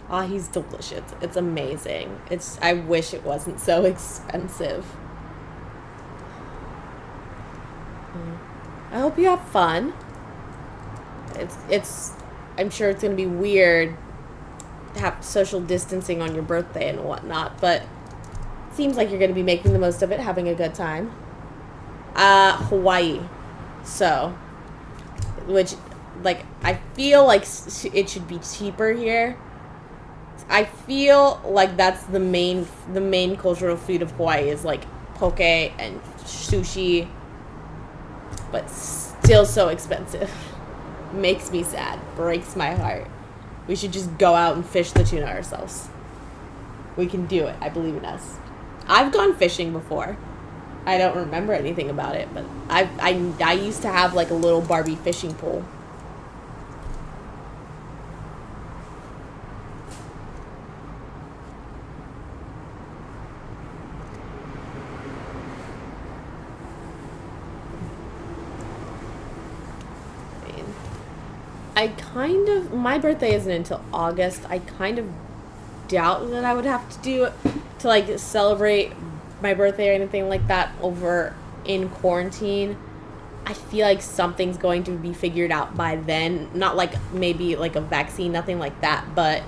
Ahi's delicious. It's amazing. I wish it wasn't so expensive. I hope you have fun. I'm sure it's gonna be weird to have social distancing on your birthday and whatnot, but it seems like you're gonna be making the most of it, having a good time. Hawaii. So, which, like, I feel like it should be cheaper here. I feel like that's the main cultural food of Hawaii is like poke and sushi, but still so expensive. Makes me sad. Breaks my heart. We should just go out and fish the tuna ourselves. We can do it. I believe in us. I've gone fishing before. I don't remember anything about it, but I used to have like a little Barbie fishing pole. My birthday isn't until August. I kind of doubt that I would have to do it to like celebrate my birthday or anything like that over in quarantine. I feel like something's going to be figured out by then. Not like maybe like a vaccine, nothing like that, but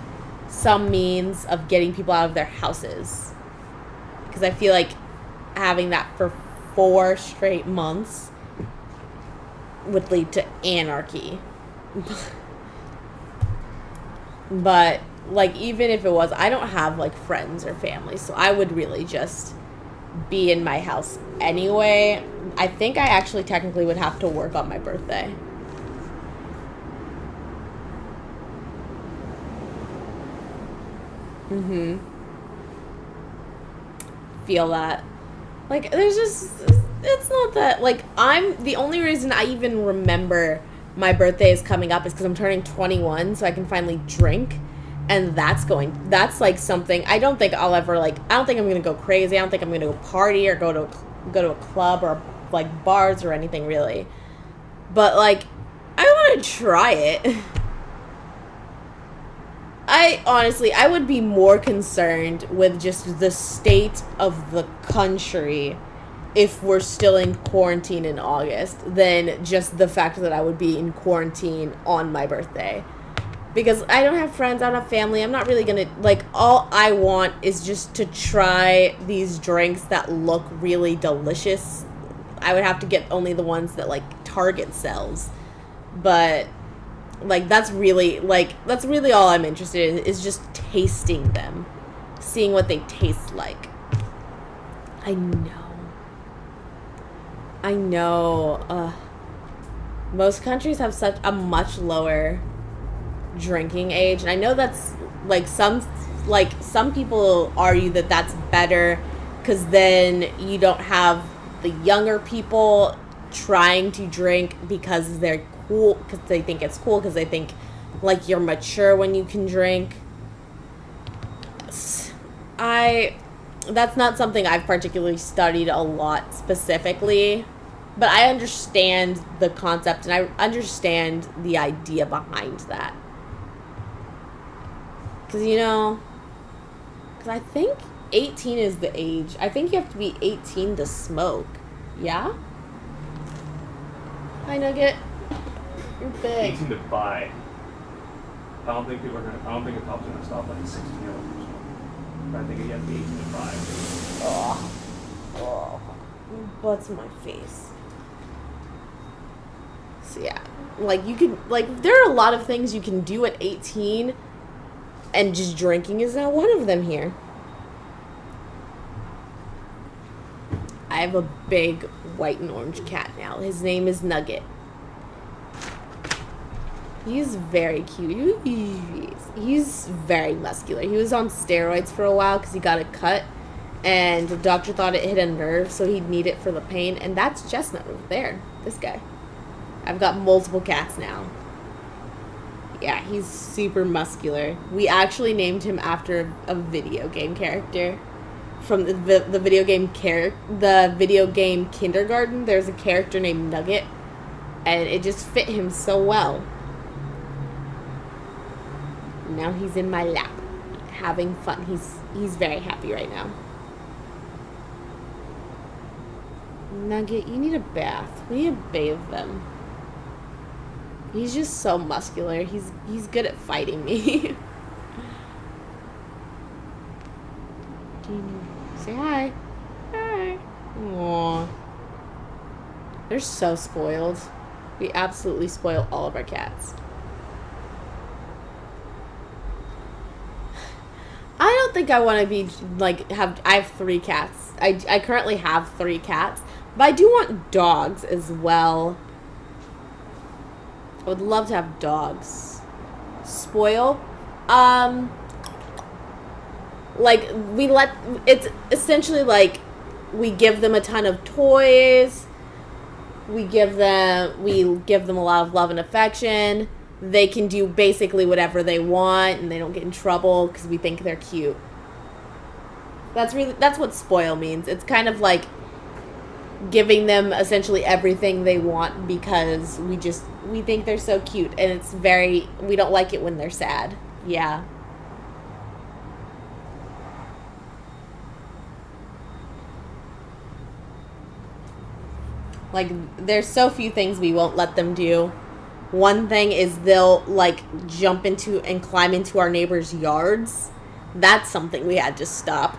some means of getting people out of their houses. Because I feel like having that for 4 straight months would lead to anarchy. But like even if it was, I don't have like friends or family, so I would really just be in my house anyway. I think I actually technically would have to work on my birthday. Feel that. Like there's just, it's not that like the only reason I even remember my birthday is coming up is because I'm turning 21, so I can finally drink, and that's like something I don't think I'll ever like. I don't think I'm gonna go crazy. I don't think I'm gonna go party or go to a club or like bars or anything really. But like, I want to try it. I would be more concerned with just the state of the country if we're still in quarantine in August than just the fact that I would be in quarantine on my birthday. Because I don't have friends, I don't have family, I'm not really gonna, like, all I want is just to try these drinks that look really delicious. I would have to get only the ones that, like, Target sells. But, like, that's really all I'm interested in, is just tasting them. Seeing what they taste like. I know. Most countries have such a much lower drinking age, and I know that's like some people argue that that's better because then you don't have the younger people trying to drink because they're cool, because they think it's cool, because they think like you're mature when you can drink. That's not something I've particularly studied a lot specifically, but I understand the concept and I understand the idea behind that. Because, I think 18 is the age. I think you have to be 18 to smoke. Yeah? Hi, Nugget. You're big. 18 to buy. I don't think a cop's gonna stop like a 16-year-old. I think you have to be 18 to buy. Oh. What's my face? So yeah, like you could, like there are a lot of things you can do at 18, and just drinking is not one of them here. I have a big white and orange cat now. His name is Nugget. He's very cute. He's very muscular. He was on steroids for a while because he got a cut, and the doctor thought it hit a nerve, so he'd need it for the pain. And that's Chestnut over there. This guy. I've got multiple cats now. Yeah, he's super muscular. We actually named him after a video game character from the video game Kindergarten. There's a character named Nugget, and it just fit him so well. Now he's in my lap, having fun. He's very happy right now. Nugget, you need a bath. We need to bathe them. He's just so muscular. He's good at fighting me. Say hi. Hi. Aww. They're so spoiled. We absolutely spoil all of our cats. don't think I want to be, like, I have 3 cats. I currently have 3 cats, but I do want dogs as well. I would love to have dogs. Spoil? Like, it's essentially like, we give them a ton of toys, we give them a lot of love and affection. They can do basically whatever they want, and they don't get in trouble because we think they're cute. That's what spoil means. It's kind of like giving them essentially everything they want because we think they're so cute, and we don't like it when they're sad. Yeah. Like, there's so few things we won't let them do. One thing is they'll, like, jump into and climb into our neighbors' yards. That's something we had to stop.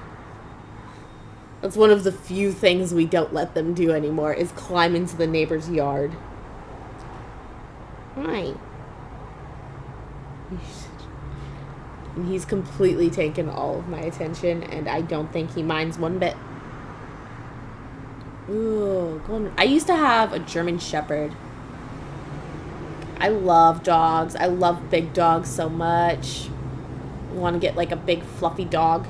That's one of the few things we don't let them do anymore, is climb into the neighbor's yard. Hi. And he's completely taken all of my attention, and I don't think he minds one bit. Ooh, I used to have a German Shepherd. I love dogs. I love big dogs so much. I want to get, like, a big fluffy dog.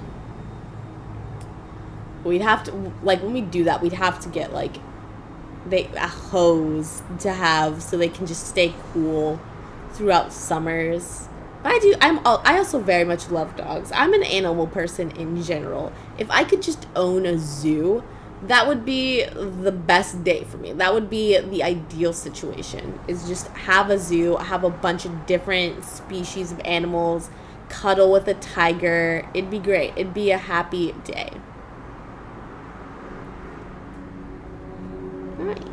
We'd have to, like, when we do that, we'd have to get, like, a hose to have so they can just stay cool throughout summers. But I also very much love dogs. I'm an animal person in general. If I could just own a zoo, that would be the best day for me. That would be the ideal situation, is just have a zoo, have a bunch of different species of animals, cuddle with a tiger. It'd be great. It'd be a happy day. All right.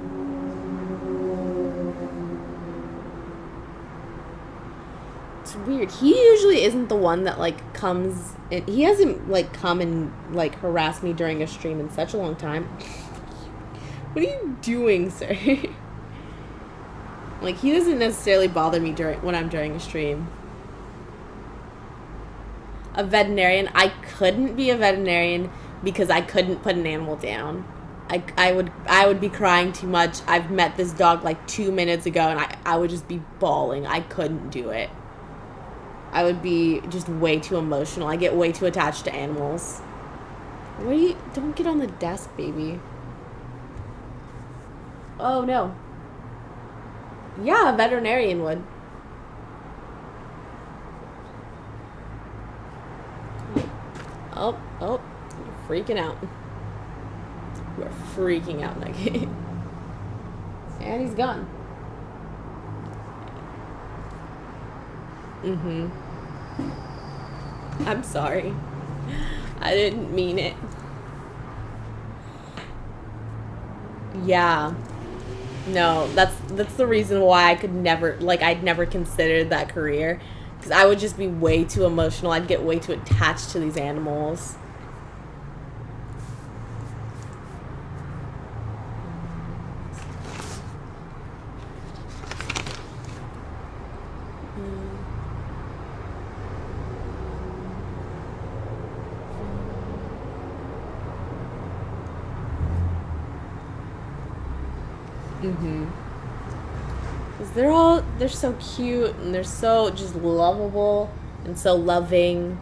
It's weird. He usually isn't the one that, like, comes in. He hasn't, like, come and, like, harass me during a stream in such a long time. What are you doing, sir? Like, he doesn't necessarily bother me when I'm during a stream. A veterinarian. I couldn't be a veterinarian because I couldn't put an animal down. I would be crying too much. I've met this dog like 2 minutes ago, and I would just be bawling. I couldn't do it. I would be just way too emotional. I get way too attached to animals. Don't get on the desk, baby. Oh, no. Yeah, a veterinarian would. Oh, you're freaking out. You are freaking out, Nick. And he's gone. I'm sorry. I didn't mean it. Yeah. No, that's the reason why I'd never considered that career. Because I would just be way too emotional. I'd get way too attached to these animals. Because they're so cute, and they're so just lovable and so loving.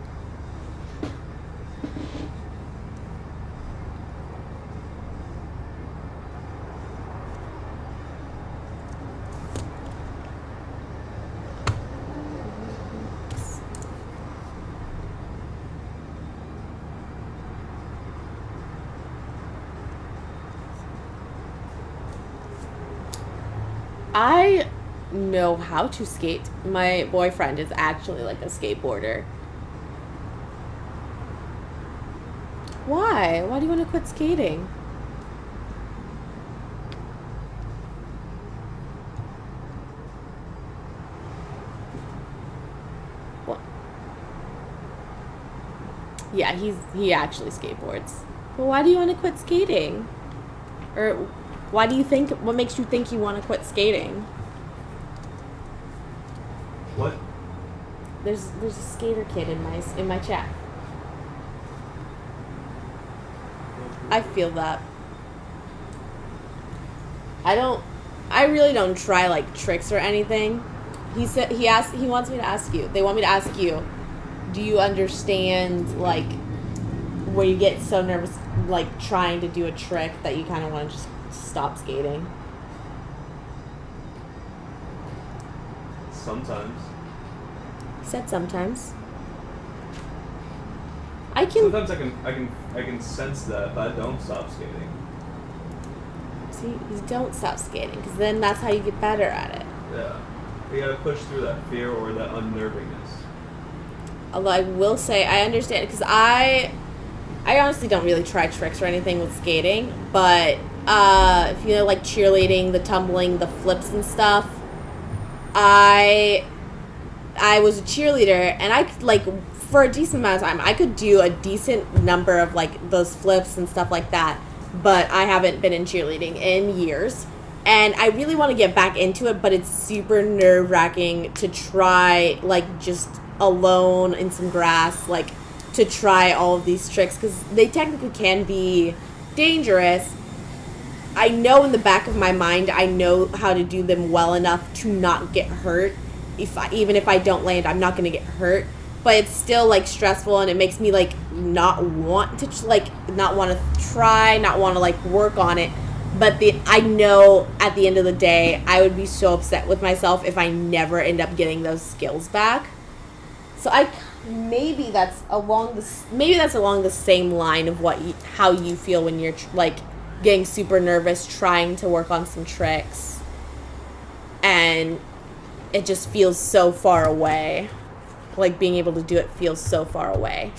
I know how to skate. My boyfriend is actually like a skateboarder. Why? Why do you want to quit skating? What? Yeah, he actually skateboards. But why do you want to quit skating? Or what makes you think you want to quit skating? What? There's a skater kid in my chat. I feel that. I really don't try like tricks or anything. He wants me to ask you. They want me to ask you, do you understand like where you get so nervous like trying to do a trick that you kind of want to just stop skating? Sometimes. He said sometimes. I can Sometimes I can sense that, but I don't stop skating. see. You don't stop skating because then that's how you get better at it. Yeah. You gotta push through that fear or that unnervingness. Although I will say I understand because I honestly don't really try tricks or anything with skating, but if you know like cheerleading, the tumbling, the flips and stuff, I was a cheerleader and I like for a decent amount of time I could do a decent number of like those flips and stuff like that, but I haven't been in cheerleading in years. And I really want to get back into it, but it's super nerve-wracking to try, like, just alone in some grass, like, to try all of these tricks, because they technically can be dangerous. I know in the back of my mind, I know how to do them well enough to not get hurt. Even if I don't land, I'm not going to get hurt. But it's still, like, stressful, and it makes me, like, not want to try, not want to, like, work on it. But I know at the end of the day, I would be so upset with myself if I never end up getting those skills back. So maybe that's along the same line of how you feel when you're like getting super nervous trying to work on some tricks, and it just feels so far away. Like being able to do it feels so far away.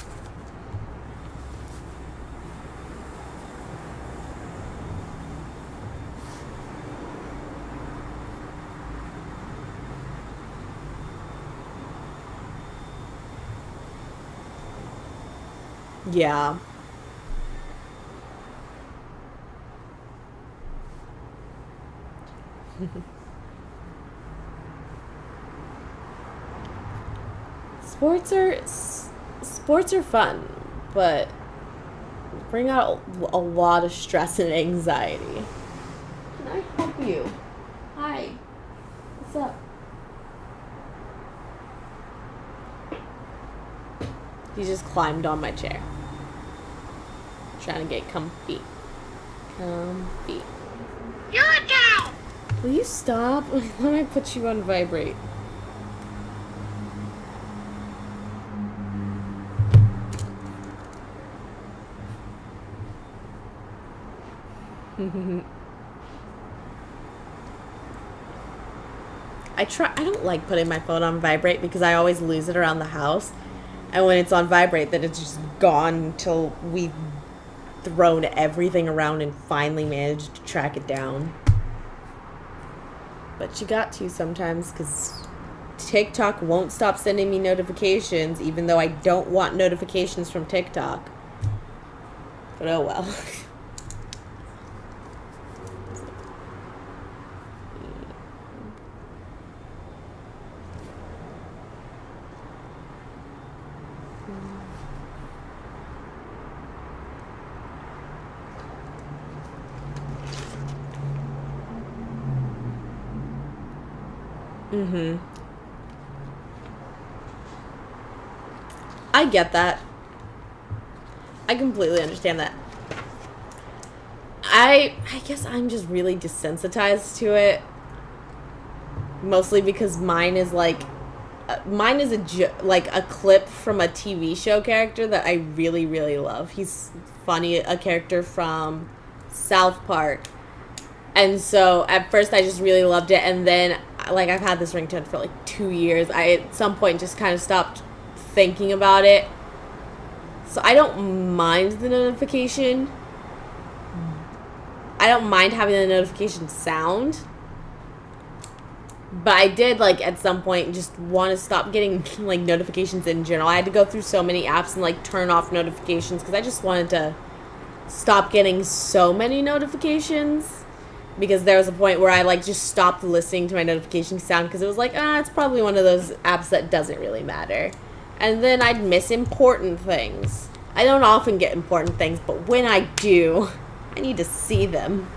Yeah. Sports are fun, but bring out a lot of stress and anxiety. Can I help you? Hi. What's up? He just climbed on my chair. Trying to get comfy. Comfy. You're a cow! Will you stop? Why don't I put you on vibrate? I don't like putting my phone on vibrate because I always lose it around the house. And when it's on vibrate, then it's just gone until we've thrown everything around and finally managed to track it down. But you got to sometimes because TikTok won't stop sending me notifications even though I don't want notifications from TikTok. But oh well. Mm-hmm. I get that. I completely understand that. I guess I'm just really desensitized to it. Mostly because mine is like a clip from a TV show character that I really, really love. He's funny, a character from South Park. And so at first I just really loved it, and then like I've had this ringtone for like 2 years. I at some point just kind of stopped thinking about it. So I don't mind the notification. I don't mind having the notification sound. But I did like at some point just want to stop getting like notifications in general. I had to go through so many apps and like turn off notifications because I just wanted to stop getting so many notifications. Because there was a point where I, like, just stopped listening to my notification sound because it was like, it's probably one of those apps that doesn't really matter. And then I'd miss important things. I don't often get important things, but when I do, I need to see them.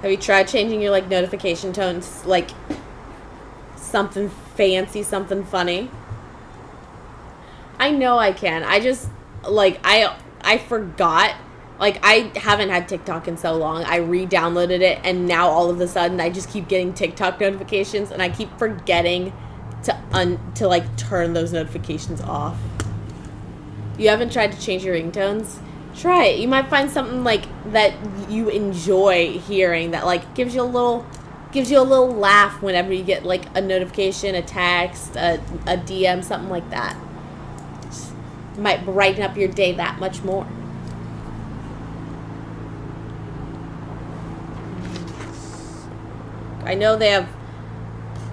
Have you tried changing your, like, notification tones, like, something fancy, something funny? I know I can. I just, like, I forgot. Like, I haven't had TikTok in so long. I re-downloaded it, and now all of a sudden, I just keep getting TikTok notifications, and I keep forgetting to like, turn those notifications off. You haven't tried to change your ringtones? Try it. You might find something, like, that you enjoy hearing that, like, gives you a little laugh whenever you get, like, a notification, a text, a DM, something like that. Just might brighten up your day that much more. I know they have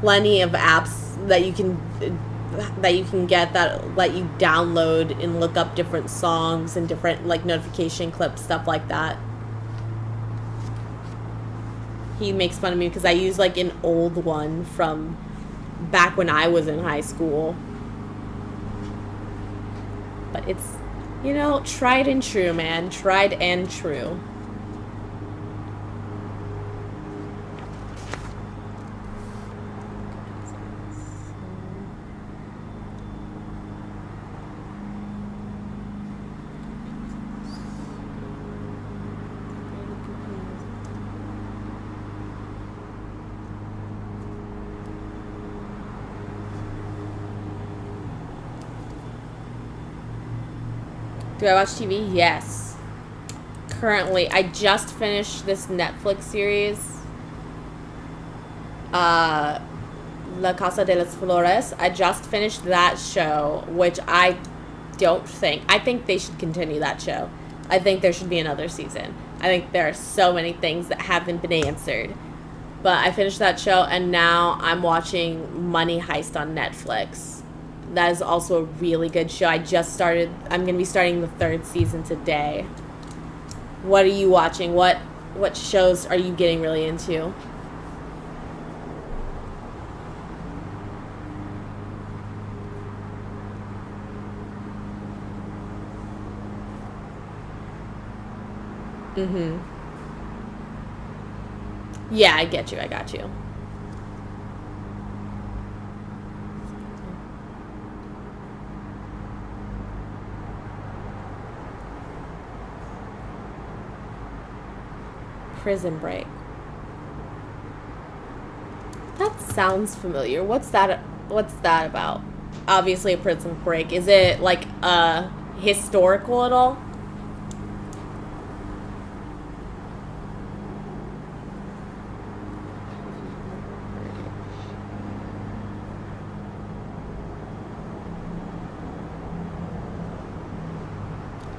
plenty of apps that you can get that let you download and look up different songs and different, like, notification clips, stuff like that. He makes fun of me because I use, like, an old one from back when I was in high school. But it's, you know, tried and true, man. Tried and true. Do I watch TV? Yes. Currently, I just finished this Netflix series. La Casa de las Flores. I just finished that show, which I think they should continue that show. I think there should be another season. I think there are so many things that haven't been answered. But I finished that show, and now I'm watching Money Heist on Netflix. That is also a really good show. I'm going to be starting the 3rd season today. What are you watching? What shows are you getting really into? Mm-hmm. Yeah, I get you. I got you. Prison Break. That sounds familiar. What's that about? Obviously a prison break. Is it, like, historical at all?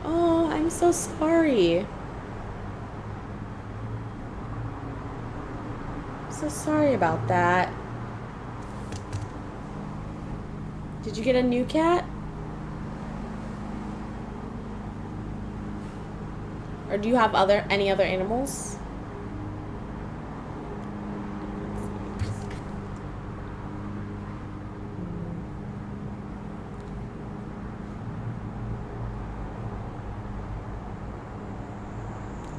Oh, I'm so sorry. So sorry about that. Did you get a new cat? Or do you have any other animals?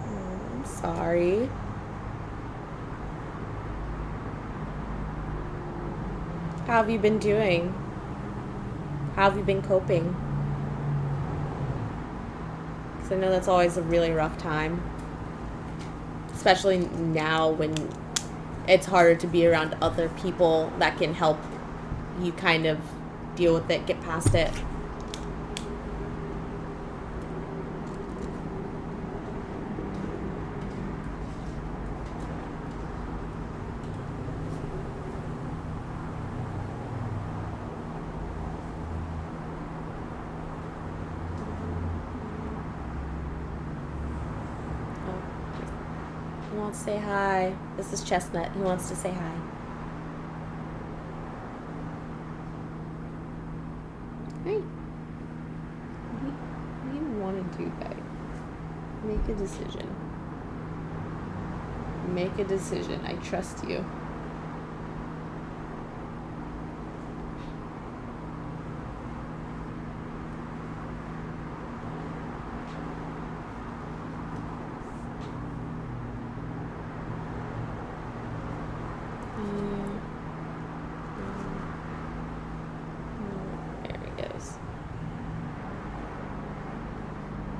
Oh, I'm sorry. How have you been doing? How have you been coping? Because I know that's always a really rough time. Especially now when it's harder to be around other people that can help you kind of deal with it, get past it. He wants to say hi. This is Chestnut. He wants to say hi. Hey. What do you want to do, babe? Make a decision. Make a decision. I trust you. There he goes.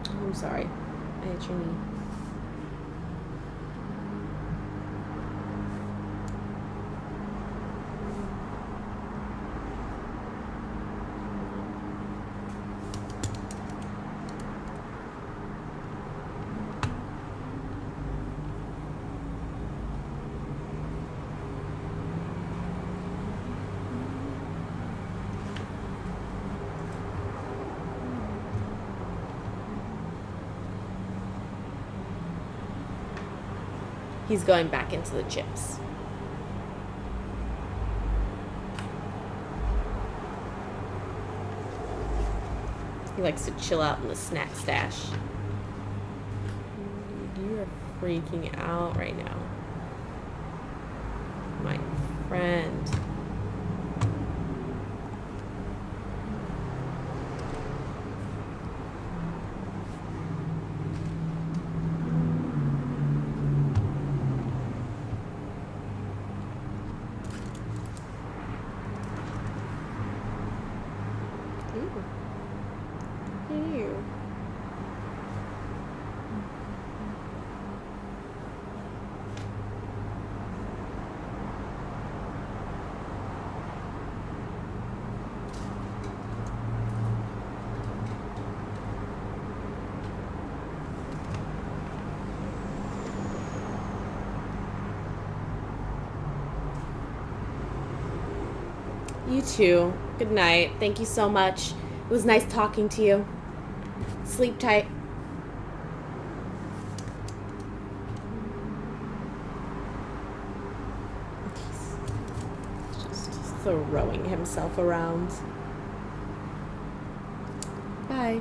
Oh, I'm sorry. I hit your knee. He's going back into the chips. He likes to chill out in the snack stash. You are freaking out right now. My friend. Ew. You too. Good night. Thank you so much. It was nice talking to you. Sleep tight. He's just throwing himself around. Bye.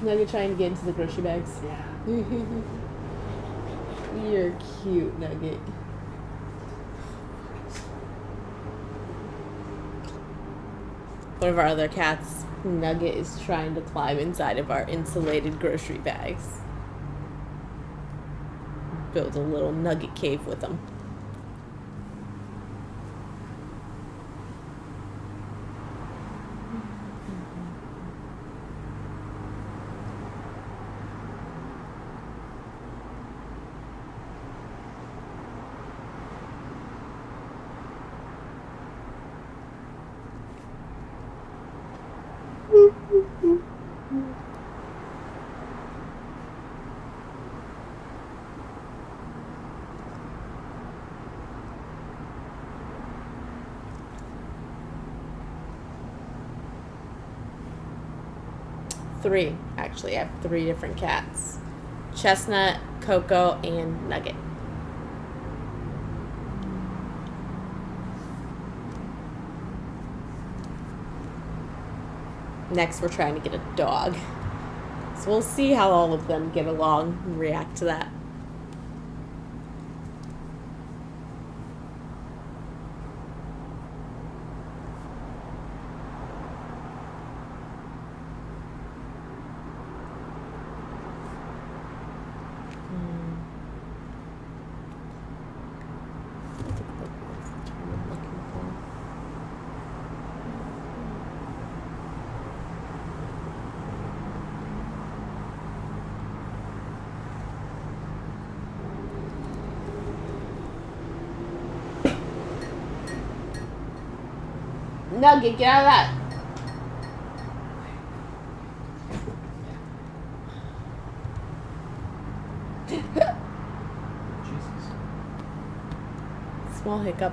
Now you're trying to get into the grocery bags. Yeah. You're cute, Nugget. One of our other cats, Nugget, is trying to climb inside of our insulated grocery bags. Build a little Nugget cave with them. 3, actually. I have 3 different cats. Chestnut, Coco, and Nugget. Next, we're trying to get a dog. So we'll see how all of them get along and react to that. Nugget, get out of that. Jesus. Small hiccup.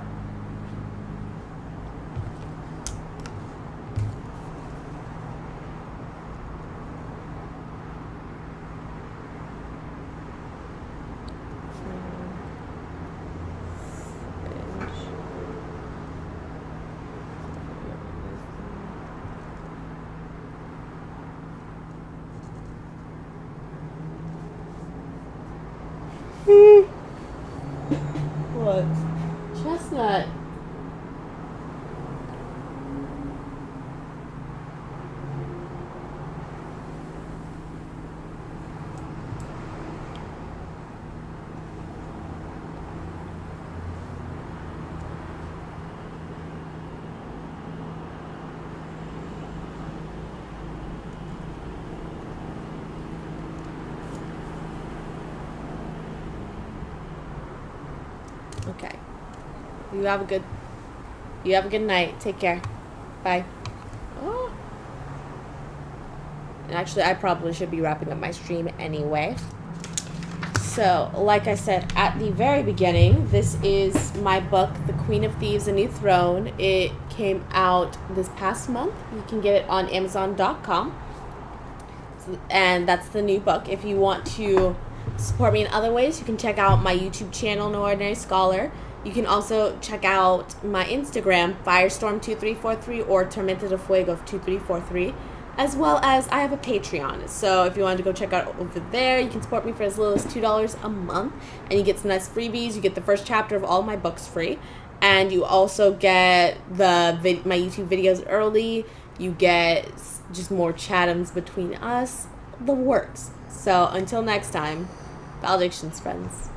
What? Chestnut. Okay. You have a good night. Take care. Bye. Oh. And actually, I probably should be wrapping up my stream anyway. So, like I said at the very beginning, this is my book, The Queen of Thieves: A New Throne. It came out this past month. You can get it on Amazon.com. And that's the new book. If you want to support me in other ways, you can check out my YouTube channel, No Ordinary Scholar. You can also check out my Instagram, Firestorm2343 or Tormenta de Fuego 2343, as well as I have a Patreon. So if you wanted to go check out over there, you can support me for as little as $2 a month, and you get some nice freebies. You get the first chapter of all my books free, and you also get my YouTube videos early. You get just more chat-ums between us, the works. So until next time, valedictions, friends.